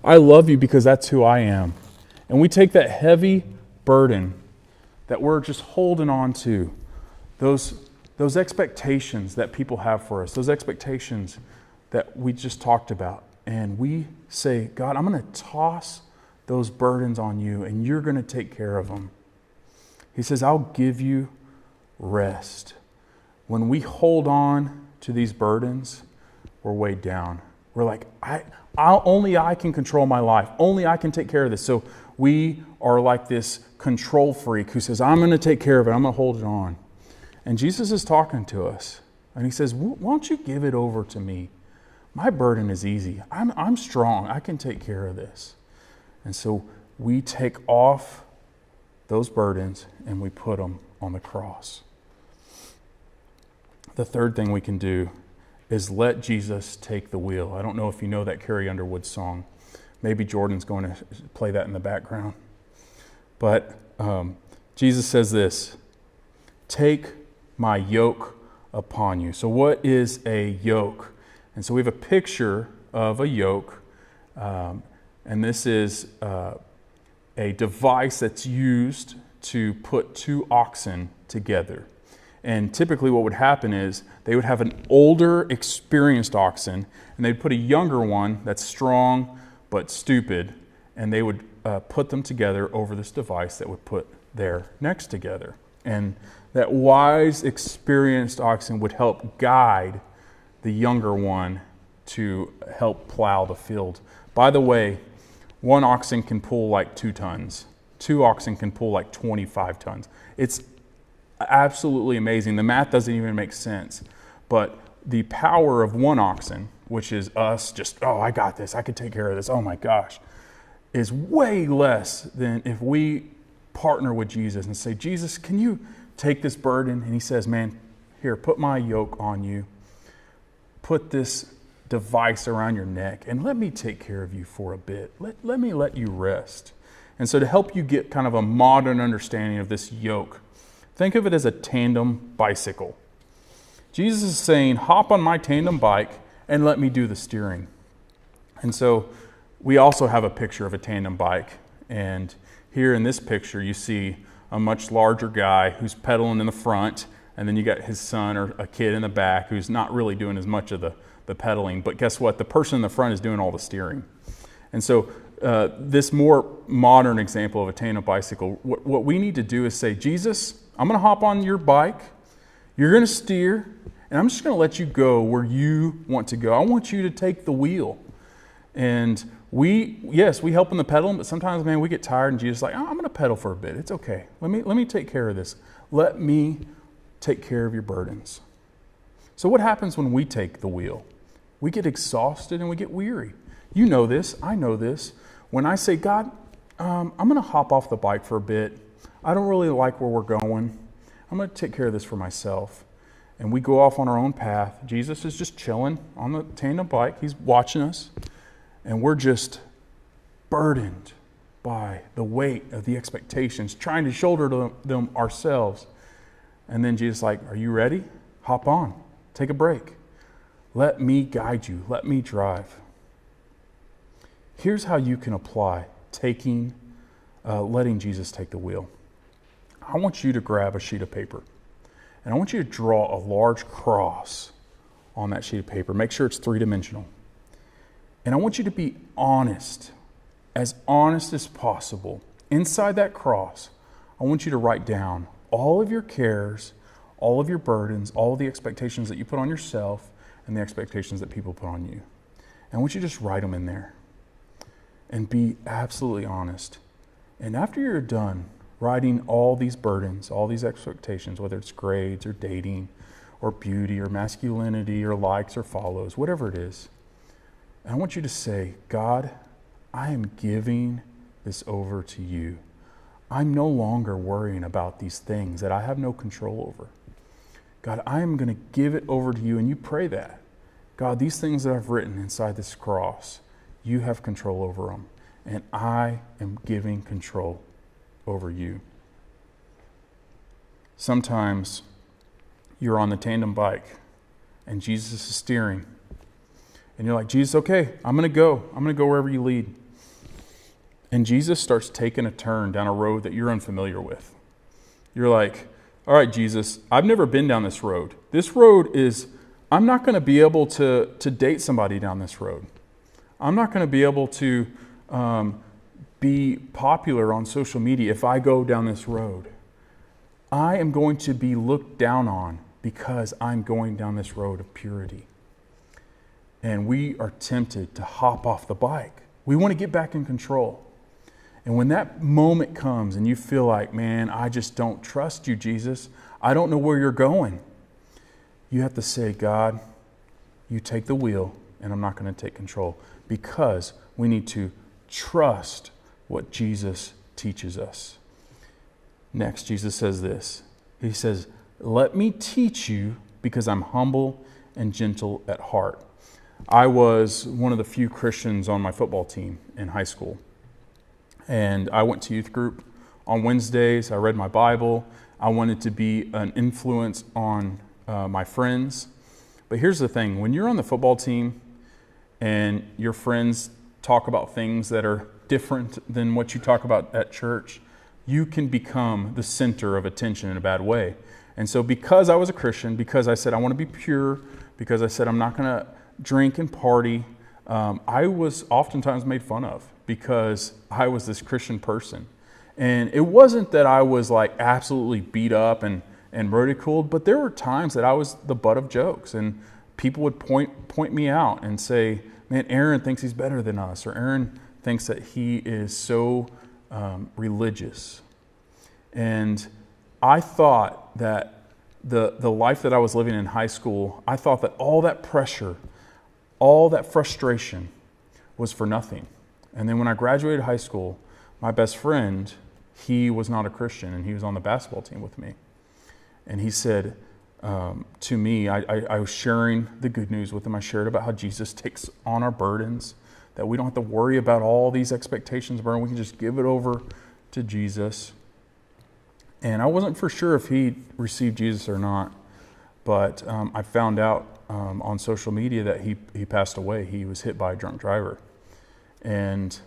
I love you because that's who I am. And we take that heavy burden that we're just holding on to, those expectations that people have for us, those expectations that we just talked about. And we say, God, I'm going to toss those burdens on you and you're going to take care of them. He says, I'll give you rest. When we hold on to these burdens, we're weighed down. We're like, only I can control my life. Only I can take care of this. So we are like this control freak who says, I'm going to take care of it. I'm going to hold it on. And Jesus is talking to us. And he says, why don't you give it over to me? My burden is easy. I'm strong. I can take care of this. And so we take off those burdens and we put them on the cross. The third thing we can do is let Jesus take the wheel. I don't know if you know that Carrie Underwood song. Maybe Jordan's going to play that in the background. But Jesus says this, take my yoke upon you. So what is a yoke? And so we have a picture of a yoke. And this is a device that's used to put two oxen together. And typically what would happen is they would have an older, experienced oxen, and they'd put a younger one that's strong but stupid, and they would put them together over this device that would put their necks together. And that wise, experienced oxen would help guide the younger one to help plow the field. By the way, one oxen can pull like 2 tons. 2 oxen can pull like 25 tons. It's absolutely amazing. The math doesn't even make sense. But the power of one oxen, which is us just, I got this, I can take care of this, oh my gosh, is way less than if we partner with Jesus and say, Jesus, can you take this burden? And he says, man, here, put my yoke on you. Put this device around your neck and let me take care of you for a bit. Let me let you rest. And so to help you get kind of a modern understanding of this yoke, think of it as a tandem bicycle. Jesus is saying, hop on my tandem bike and let me do the steering. And so we also have a picture of a tandem bike. And here in this picture, you see a much larger guy who's pedaling in the front. And then you got his son or a kid in the back who's not really doing as much of the pedaling. But guess what? The person in the front is doing all the steering. And so this more modern example of a tandem bicycle, what we need to do is say, Jesus, I'm going to hop on your bike. You're going to steer. And I'm just going to let you go where you want to go. I want you to take the wheel. And we help in the pedaling, but sometimes, man, we get tired and Jesus is like, I'm going to pedal for a bit. It's okay. Let me take care of this. Let me take care of your burdens. So what happens when we take the wheel? We get exhausted and we get weary. You know this. I know this. When I say, God, I'm going to hop off the bike for a bit. I don't really like where we're going. I'm going to take care of this for myself. And we go off on our own path. Jesus is just chilling on the tandem bike. He's watching us. And we're just burdened by the weight of the expectations, trying to shoulder them ourselves. And then Jesus is like, are you ready? Hop on. Take a break. Let me guide you. Let me drive. Here's how you can apply letting Jesus take the wheel. I want you to grab a sheet of paper. And I want you to draw a large cross on that sheet of paper. Make sure it's 3-dimensional. And I want you to be honest as honest as possible, inside that cross, I want you to write down all of your cares, all of your burdens, all the expectations that you put on yourself and the expectations that people put on you. And I want you to just write them in there and be absolutely honest. And after you're done writing all these burdens, all these expectations, whether it's grades or dating or beauty or masculinity or likes or follows, whatever it is, I want you to say, God, I am giving this over to you. I'm no longer worrying about these things that I have no control over. God, I am going to give it over to you. And you pray that. God, these things that I've written inside this cross, you have control over them. And I am giving control over you. Sometimes you're on the tandem bike and Jesus is steering. And you're like, Jesus, okay, I'm going to go. I'm going to go wherever you lead. And Jesus starts taking a turn down a road that you're unfamiliar with. You're like, all right, Jesus, I've never been down this road. This road is, I'm not going to be able to date somebody down this road. I'm not going to be able to be popular on social media if I go down this road. I am going to be looked down on because I'm going down this road of purity. And we are tempted to hop off the bike. We want to get back in control. And when that moment comes and you feel like, man, I just don't trust you, Jesus. I don't know where you're going. You have to say, God, you take the wheel and I'm not going to take control, because we need to trust what Jesus teaches us. Next, Jesus says this. He says, let me teach you because I'm humble and gentle at heart. I was one of the few Christians on my football team in high school. And I went to youth group on Wednesdays. I read my Bible. I wanted to be an influence on my friends. But here's the thing. When you're on the football team and your friends talk about things that are different than what you talk about at church, you can become the center of attention in a bad way. And so because I was a Christian, because I said I want to be pure, because I said I'm not going to drink and party, I was oftentimes made fun of because I was this Christian person. And it wasn't that I was like absolutely beat up and ridiculed, but there were times that I was the butt of jokes, and people would point me out and say, man, Aaron thinks he's better than us, or Aaron thinks that he is so religious. And I thought that the life that I was living in high school, I thought that all that pressure, all that frustration was for nothing. And then when I graduated high school, my best friend, he was not a Christian, and he was on the basketball team with me. And he said to me, I was sharing the good news with him. I shared about how Jesus takes on our burdens, that we don't have to worry about all these expectations burden. We can just give it over to Jesus. And I wasn't for sure if he received Jesus or not, but I found out on social media that he passed away. He was hit by a drunk driver. And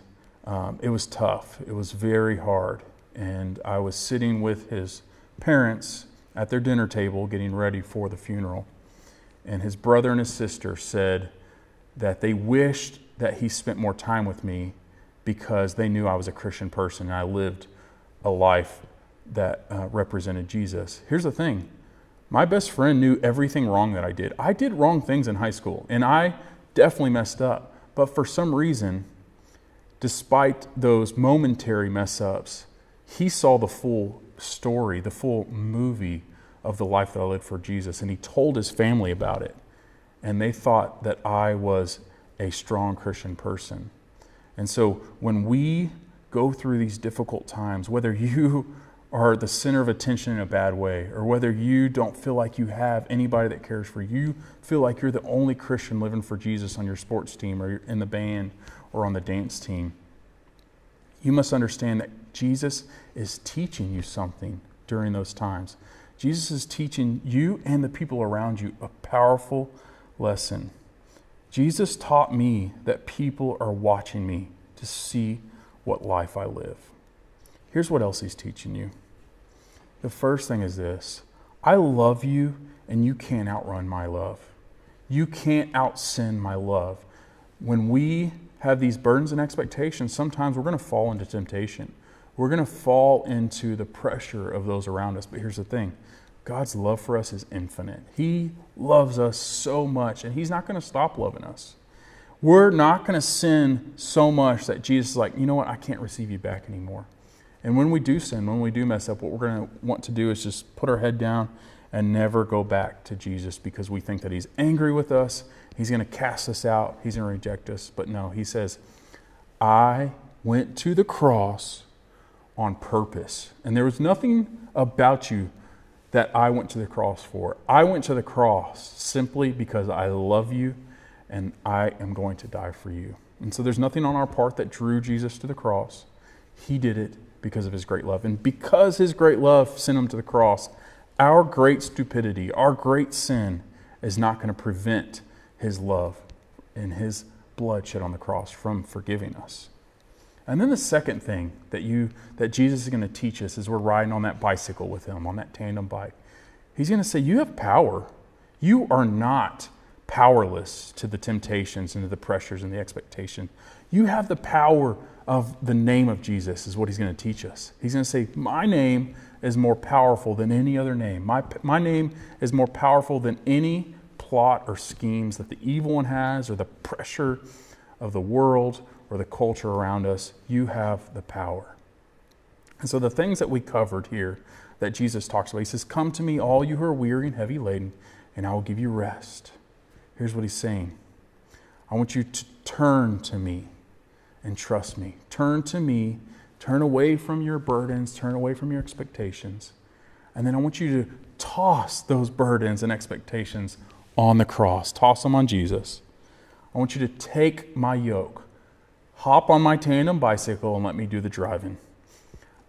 it was tough. It was very hard. And I was sitting with his parents at their dinner table getting ready for the funeral. And his brother and his sister said that they wished that he spent more time with me because they knew I was a Christian person and I lived a life that represented Jesus. Here's the thing. My best friend knew everything wrong that I did. I did wrong things in high school, and I definitely messed up. But for some reason, despite those momentary mess-ups, he saw the full story, the full movie of the life that I lived for Jesus, and he told his family about it. And they thought that I was a strong Christian person. And so when we go through these difficult times, whether you are the center of attention in a bad way, or whether you don't feel like you have anybody that cares for you, feel like you're the only Christian living for Jesus on your sports team or in the band or on the dance team, you must understand that Jesus is teaching you something during those times. Jesus is teaching you and the people around you a powerful lesson. Jesus taught me that people are watching me to see what life I live. Here's what else he's teaching you. The first thing is this. I love you, and you can't outrun my love. You can't out-sin my love. when we have these burdens and expectations, sometimes we're going to fall into temptation. We're going to fall into the pressure of those around us. But here's the thing. God's love for us is infinite. He loves us so much, and He's not going to stop loving us. We're not going to sin so much that Jesus is like, you know what, I can't receive you back anymore. And when we do sin, when we do mess up, what we're going to want to do is just put our head down and never go back to Jesus because we think that He's angry with us. He's going to cast us out. He's going to reject us. But no, He says, I went to the cross on purpose. And there was nothing about you that I went to the cross for. I went to the cross simply because I love you and I am going to die for you. And so there's nothing on our part that drew Jesus to the cross. He did it because of His great love. And because His great love sent Him to the cross, our great stupidity, our great sin is not going to prevent His love and His blood shed on the cross from forgiving us. And then the second thing that Jesus is going to teach us as we're riding on that bicycle with Him, on that tandem bike, He's going to say, you have power. You are not powerless to the temptations and to the pressures and the expectation. You have the power of the name of Jesus is what He's going to teach us. He's going to say, my name is more powerful than any other name. My name is more powerful than any plot or schemes that the evil one has or the pressure of the world or the culture around us. You have the power. And so the things that we covered here that Jesus talks about, He says, come to me, all you who are weary and heavy laden, and I will give you rest. Here's what He's saying. I want you to turn to me and trust me. Turn to me, turn away from your burdens, turn away from your expectations. And then I want you to toss those burdens and expectations on the cross. Toss them on Jesus. I want you to take my yoke. Hop on my tandem bicycle and let me do the driving.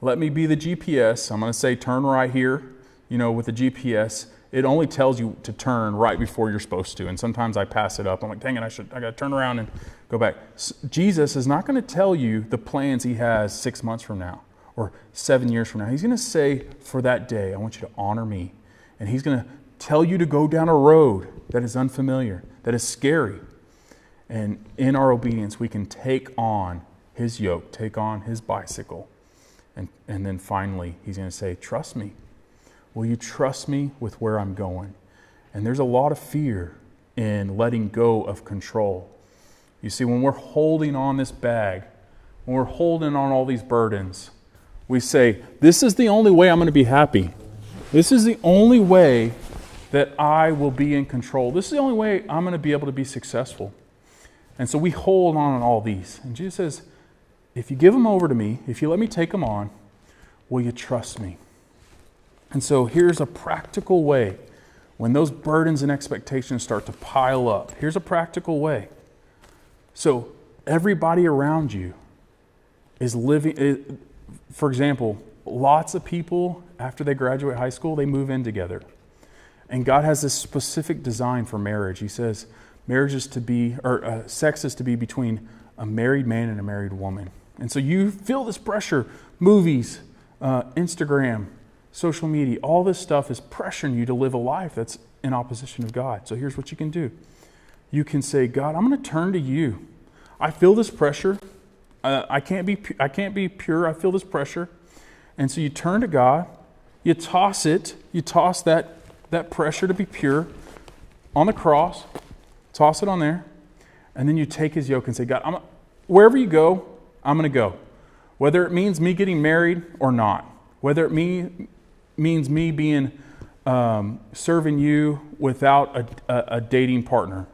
Let me be the GPS. I'm going to say turn right here. With the GPS, it only tells you to turn right before you're supposed to. And sometimes I pass it up. I'm like, dang it, I got to turn around and go back. Jesus is not going to tell you the plans He has 6 months from now or 7 years from now. He's going to say for that day, I want you to honor me. And He's going to tell you to go down a road that is unfamiliar, that is scary. And in our obedience, we can take on His yoke, take on His bicycle. And then finally, He's going to say, trust me. Will you trust me with where I'm going? And there's a lot of fear in letting go of control. You see, when we're holding on this bag, when we're holding on all these burdens, we say, this is the only way I'm going to be happy. This is the only way that I will be in control. This is the only way I'm going to be able to be successful. And so we hold on all these. And Jesus says, if you give them over to me, if you let me take them on, will you trust me? And so here's a practical way. When those burdens and expectations start to pile up, here's a practical way. So everybody around you is living, for example, lots of people after they graduate high school, they move in together. And God has this specific design for marriage. He says, marriage is to be, or sex is to be between a married man and a married woman. And so you feel this pressure. Movies, Instagram, social media, all this stuff is pressuring you to live a life that's in opposition of God. So here's what you can do. You can say, God, I'm going to turn to you. I feel this pressure. I can't be pure. I feel this pressure. And so you turn to God. You toss it. You toss that pressure to be pure on the cross. Toss it on there. And then you take His yoke and say, God, wherever you go, I'm going to go. Whether it means me getting married or not. Whether it means me being serving you without a dating partner.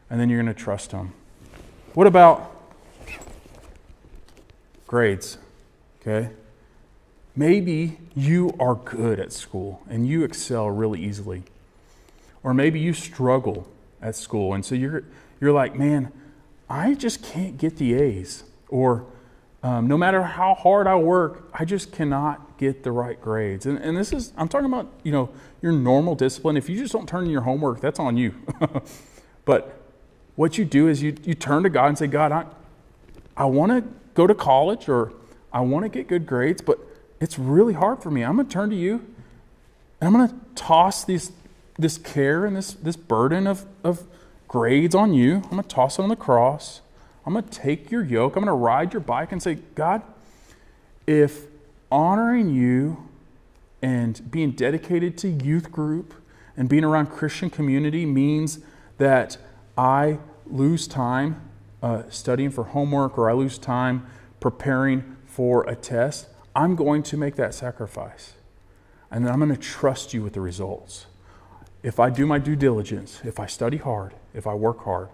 And then you're going to trust Him. What about grades? Okay. Maybe you are good at school and you excel really easily. Or maybe you struggle at school. And so you're like, man, I just can't get the A's. Or no matter how hard I work, I just cannot get the right grades. And this is, I'm talking about, your normal discipline. If you just don't turn in your homework, that's on you. But what you do is you turn to God and say, God, I want to go to college or I want to get good grades, but it's really hard for me. I'm going to turn to you and I'm going to toss this care and this burden of grades on you. I'm going to toss it on the cross. I'm going to take your yoke. I'm going to ride your bike and say, God, if honoring you and being dedicated to youth group and being around Christian community means that I lose time studying for homework, or I lose time preparing for a test, I'm going to make that sacrifice. And then I'm going to trust you with the results. If I do my due diligence, if I study hard, if I work hard,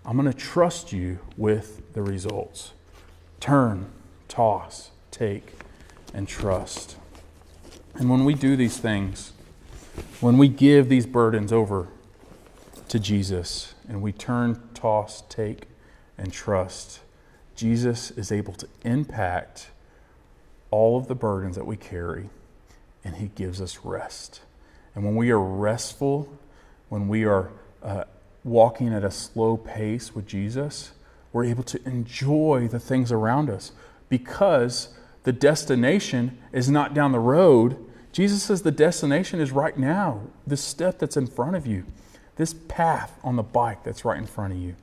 I'm going to trust you with the results. Turn, toss, take, and trust. And when we do these things, when we give these burdens over to Jesus and we turn, toss, take, and trust, Jesus is able to impact all of the burdens that we carry, and he gives us rest. And when we are restful, when we are walking at a slow pace with Jesus, we're able to enjoy the things around us because the destination is not down the road. Jesus says the destination is right now, this step that's in front of you, this path on the bike that's right in front of you.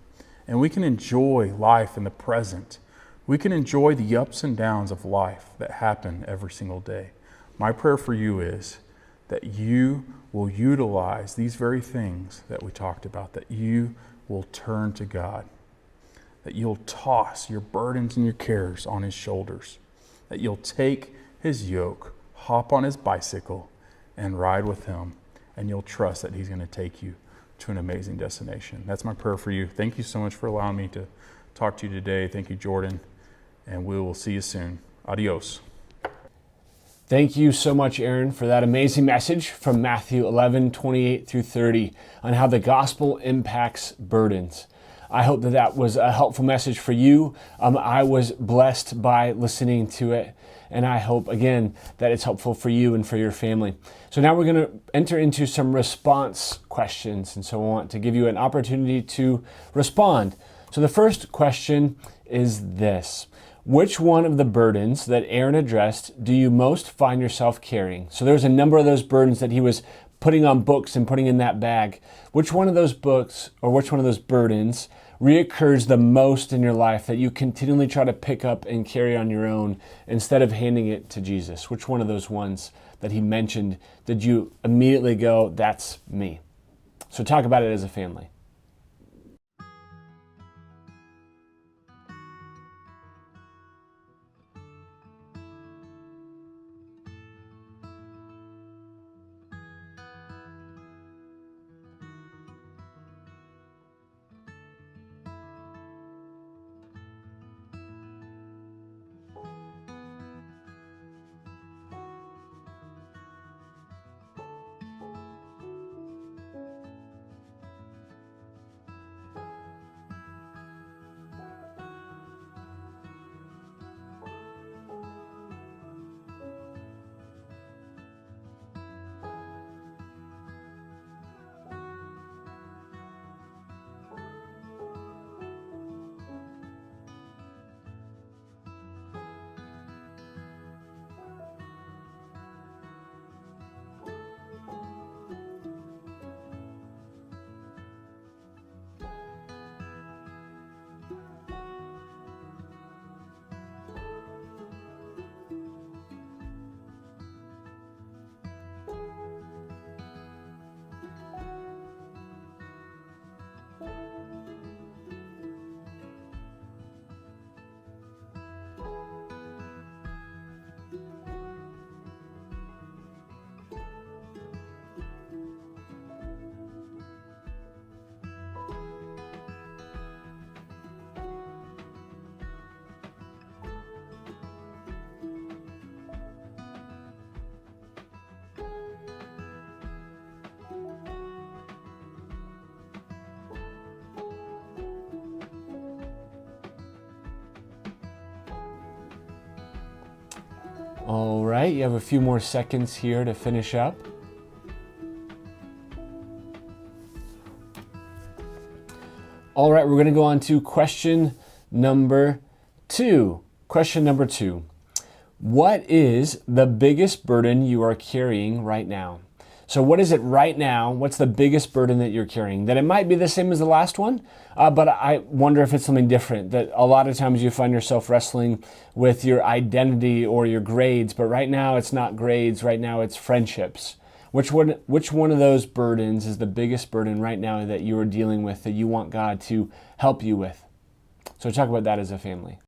And we can enjoy life in the present. We can enjoy the ups and downs of life that happen every single day. My prayer for you is that you will utilize these very things that we talked about, that you will turn to God, that you'll toss your burdens and your cares on his shoulders, that you'll take his yoke, hop on his bicycle, and ride with him, and you'll trust that he's going to take you to an amazing destination. That's my prayer for you. Thank you so much for allowing me to talk to you today. Thank you, Jordan, and we will see you soon. Adios. Thank you so much, Aaron, for that amazing message from Matthew 11:28 through 30 on how the gospel impacts burdens. I hope that that was a helpful message for you. I was blessed by listening to it, and I hope, again, that it's helpful for you and for your family. So now we're going to enter into some response questions, and so I want to give you an opportunity to respond. So the first question is this: which one of the burdens that Aaron addressed do you most find yourself carrying? So there's a number of those burdens that he was putting on books and putting in that bag. Which one of those books or which one of those burdens reoccurs the most in your life that you continually try to pick up and carry on your own instead of handing it to Jesus? Which one of those ones that he mentioned did you immediately go, that's me? So talk about it as a family. All right, you have a few more seconds here to finish up. All right, we're going to go on to question number 2. Question number 2. What is the biggest burden you are carrying right now? So what is it right now? What's the biggest burden that you're carrying? That it might be the same as the last one, but I wonder if it's something different. That a lot of times you find yourself wrestling with your identity or your grades, but right now it's not grades, right now it's friendships. Which one of those burdens is the biggest burden right now that you are dealing with, that you want God to help you with? So talk about that as a family.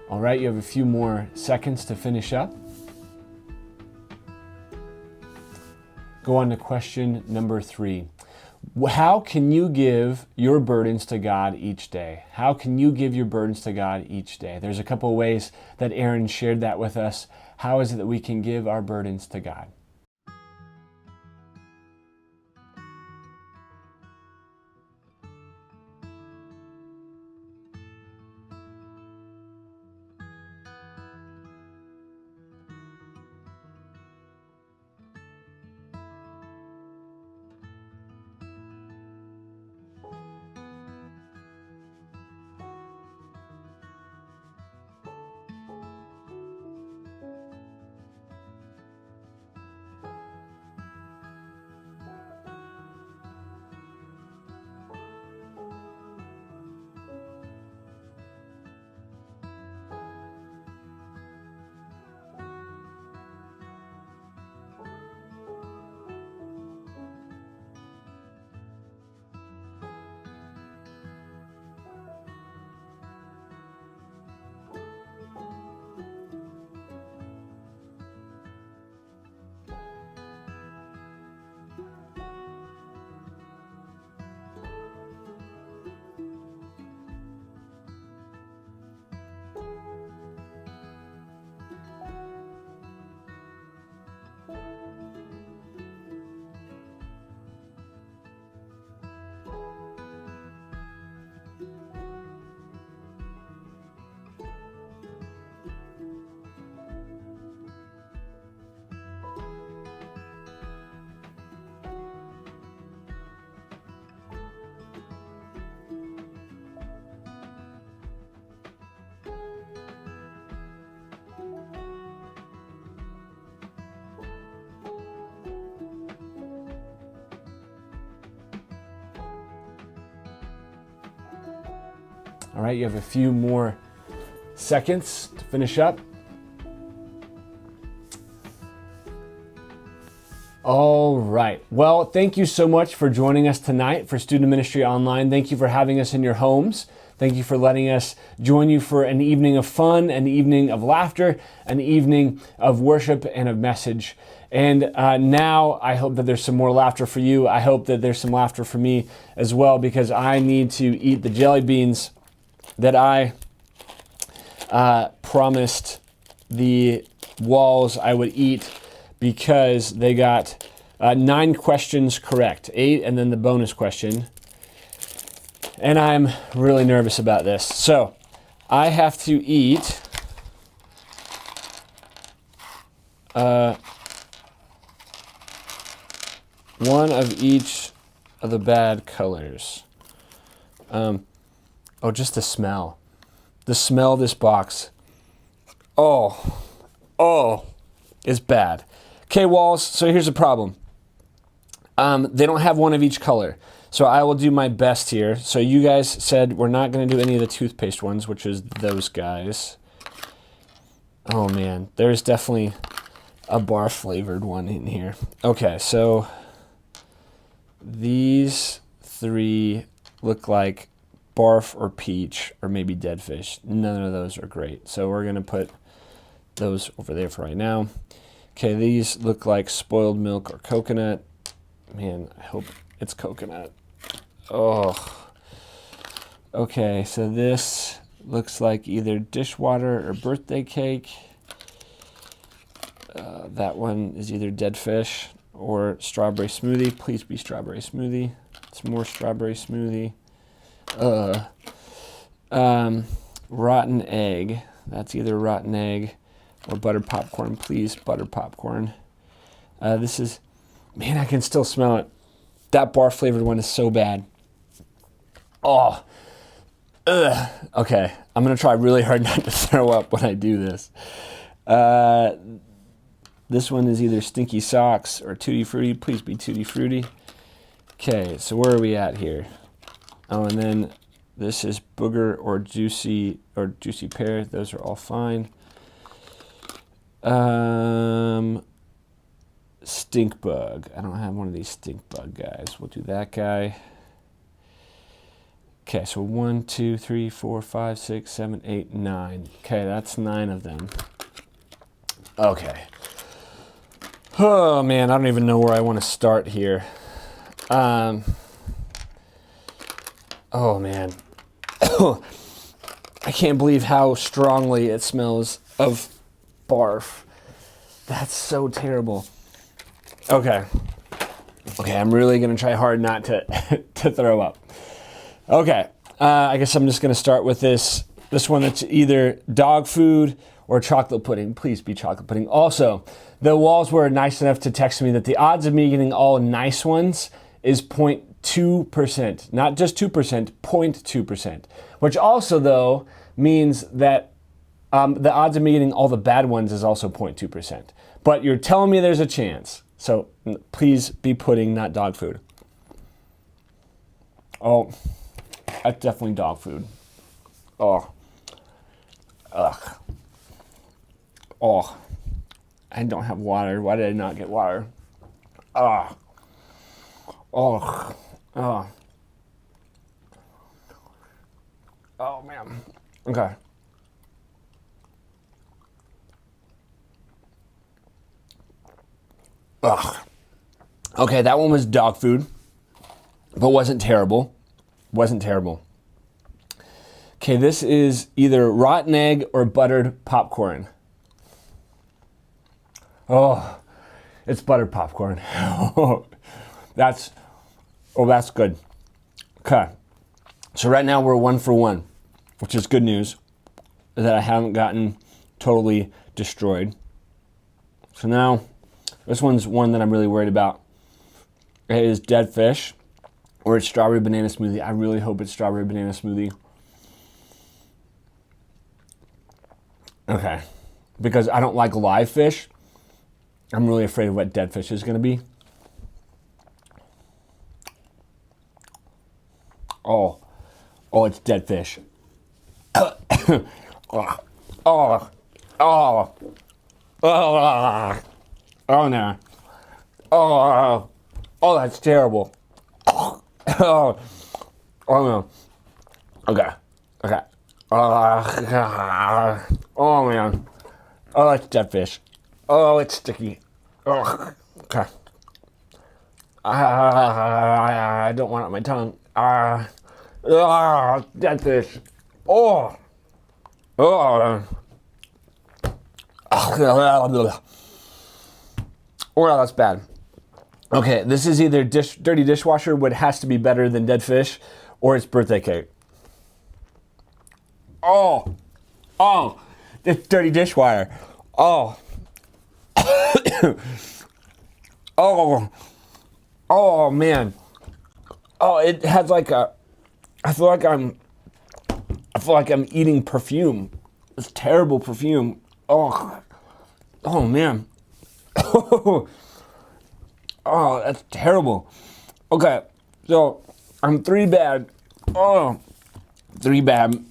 All right, you have a few more seconds to finish up. Go on to question number 3. How can you give your burdens to God each day? How can you give your burdens to God each day? There's a couple of ways that Aaron shared that with us. How is it that we can give our burdens to God? All right, you have a few more seconds to finish up. All right. Well, thank you so much for joining us tonight for Student Ministry Online. Thank you for having us in your homes. Thank you for letting us join you for an evening of fun, an evening of laughter, an evening of worship and of message. And now I hope that there's some more laughter for you. I hope that there's some laughter for me as well, because I need to eat the jelly beans that I promised the walls I would eat because they got 9 questions correct, 8 and then the bonus question. And I'm really nervous about this. So I have to eat one of each of the bad colors. Oh, just the smell. The smell of this box. Oh, is bad. Okay, walls, so here's the problem. They don't have one of each color. So I will do my best here. So you guys said we're not going to do any of the toothpaste ones, which is those guys. Oh man, there's definitely a bar flavored one in here. Okay, so these 3 look like barf or peach or maybe dead fish. None of those are great. So we're going to put those over there for right now. Okay, these look like spoiled milk or coconut. Man, I hope it's coconut. Oh. Okay, so this looks like either dishwater or birthday cake. That one is either dead fish or strawberry smoothie. Please be strawberry smoothie. It's more strawberry smoothie. Rotten egg. That's either rotten egg or buttered popcorn. Please, buttered popcorn. This is, man, I can still smell it. That bar flavored one is so bad. Oh, ugh. Okay, I'm gonna try really hard not to throw up when I do this. This one is either stinky socks or tutti frutti. Please be tutti frutti. Okay, so where are we at here? Oh, and then this is booger or juicy pear. Those are all fine. Stink bug. I don't have one of these stink bug guys. We'll do that guy. Okay, so 1, 2, 3, 4, 5, 6, 7, 8, 9. Okay, that's 9 of them. Okay. Oh man, I don't even know where I want to start here. Oh man. I can't believe how strongly it smells of barf. That's so terrible. Okay, I'm really gonna try hard not to to throw up. Okay, I guess I'm just gonna start with this one that's either dog food or chocolate pudding. Please be chocolate pudding. Also, the walls were nice enough to text me that the odds of me getting all nice ones is 0.2%, not just 2%, 0.2%, which also though means that the odds of me getting all the bad ones is also 0.2%. But you're telling me there's a chance. So please be pudding, not dog food. Oh, that's definitely dog food. Oh. Ugh. Oh. I don't have water. Why did I not get water? Ah. Oh. Oh. Oh, man. Okay. Ugh. Okay, that one was dog food, but wasn't terrible. Wasn't terrible. Okay, this is either rotten egg or buttered popcorn. Oh, it's buttered popcorn. That's good. Okay, so right now we're 1 for 1, which is good news, that I haven't gotten totally destroyed. So now, this one's one that I'm really worried about. It is dead fish, or it's strawberry banana smoothie. I really hope it's strawberry banana smoothie. Okay, because I don't like live fish. I'm really afraid of what dead fish is gonna be. Oh, it's dead fish. Oh no. Oh, that's terrible. Oh no. Okay. Oh man. Oh, it's dead fish. Oh, it's sticky. Oh, okay. I don't want it on my tongue. Dead fish. Oh. Oh. Oh, that's bad. Okay, this is either dirty dishwasher, what has to be better than dead fish, or it's birthday cake. Oh. Oh. It's dirty dishwasher. Oh. Oh. Oh, man. Oh, it has like a, I feel like I'm eating perfume. It's terrible perfume. Oh. Oh, man. Oh, that's terrible. Okay, so I'm 3 bad. Oh, 3 bad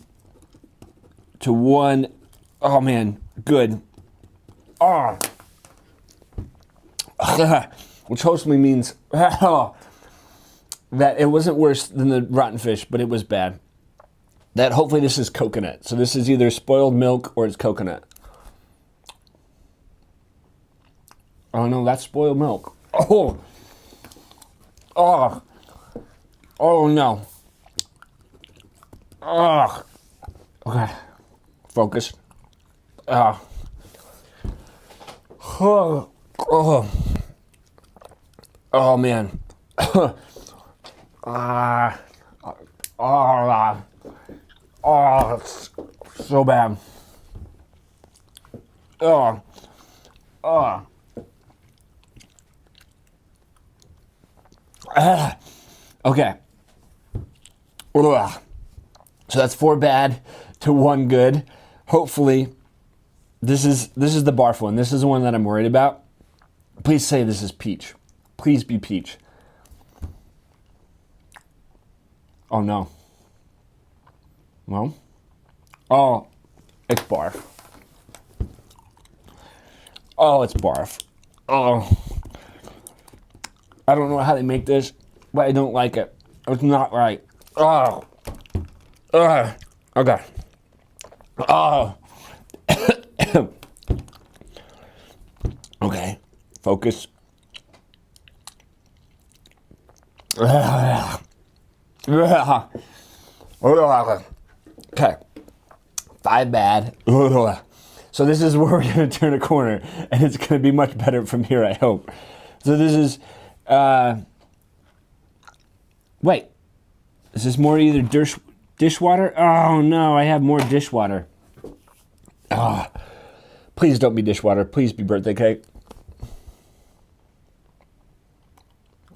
to 1. Oh, man, good. Oh. Which hopefully means that it wasn't worse than the rotten fish, but it was bad. That hopefully this is coconut. So this is either spoiled milk or it's coconut. Oh no, that's spoiled milk. Oh. Oh. Oh no. Oh. Okay. Focus. Oh. Oh. Oh. Oh man. Oh, it's so bad. Oh. Oh. Okay. Ugh. So that's 4 bad to 1 good. Hopefully, this is the barf one. This is the one that I'm worried about. Please say this is peach. Please be peach. Oh no. Well. Oh, it's barf. Oh, it's barf. Oh. I don't know how they make this, but I don't like it. It's not right. Oh. Okay. Oh. Okay. Focus. Okay. 5 bad. So this is where we're going to turn a corner, and it's going to be much better from here, I hope. So this is, wait. Is this more either dishwater? Oh no, I have more dishwater. Oh, please don't be dishwater. Please be birthday cake.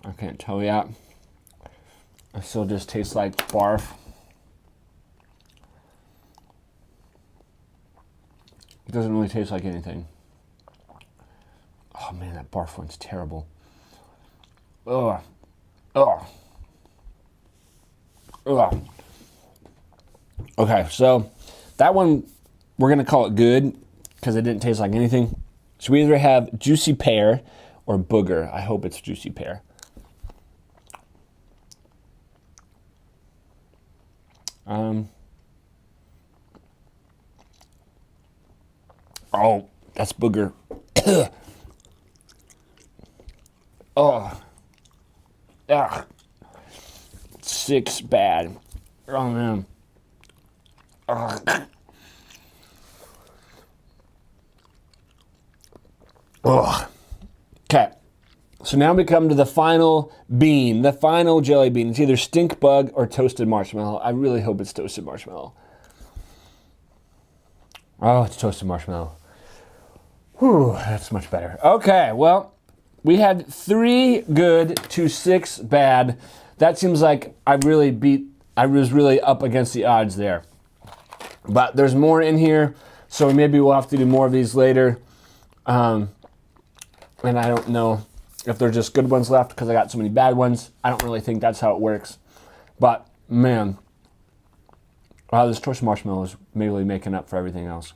I can't tell yet. It still just tastes like barf. It doesn't really taste like anything. Oh man, that barf one's terrible. Ugh. Ugh. Ugh. Okay, so that one, we're going to call it good because it didn't taste like anything. So we either have juicy pear or booger. I hope it's juicy pear. Oh, that's booger. Oh. Ugh. 6 bad. Oh man. Ugh. Ugh. Okay. So now we come to the final bean, the final jelly bean. It's either stink bug or toasted marshmallow. I really hope it's toasted marshmallow. Oh, it's toasted marshmallow. Whew, that's much better. Okay, well, we had 3 good to 6 bad. That seems like I was really up against the odds there. But there's more in here, so maybe we'll have to do more of these later. And I don't know if there's just good ones left because I got so many bad ones. I don't really think that's how it works. But, man, wow, this toasted marshmallow is really making up for everything else.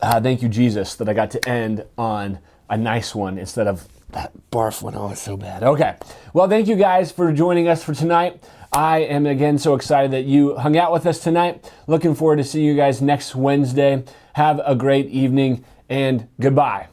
Thank you, Jesus, that I got to end on a nice one instead of that barf one. Oh, it's so bad. Okay. Well, thank you guys for joining us for tonight. I am, again, so excited that you hung out with us tonight. Looking forward to seeing you guys next Wednesday. Have a great evening, and goodbye.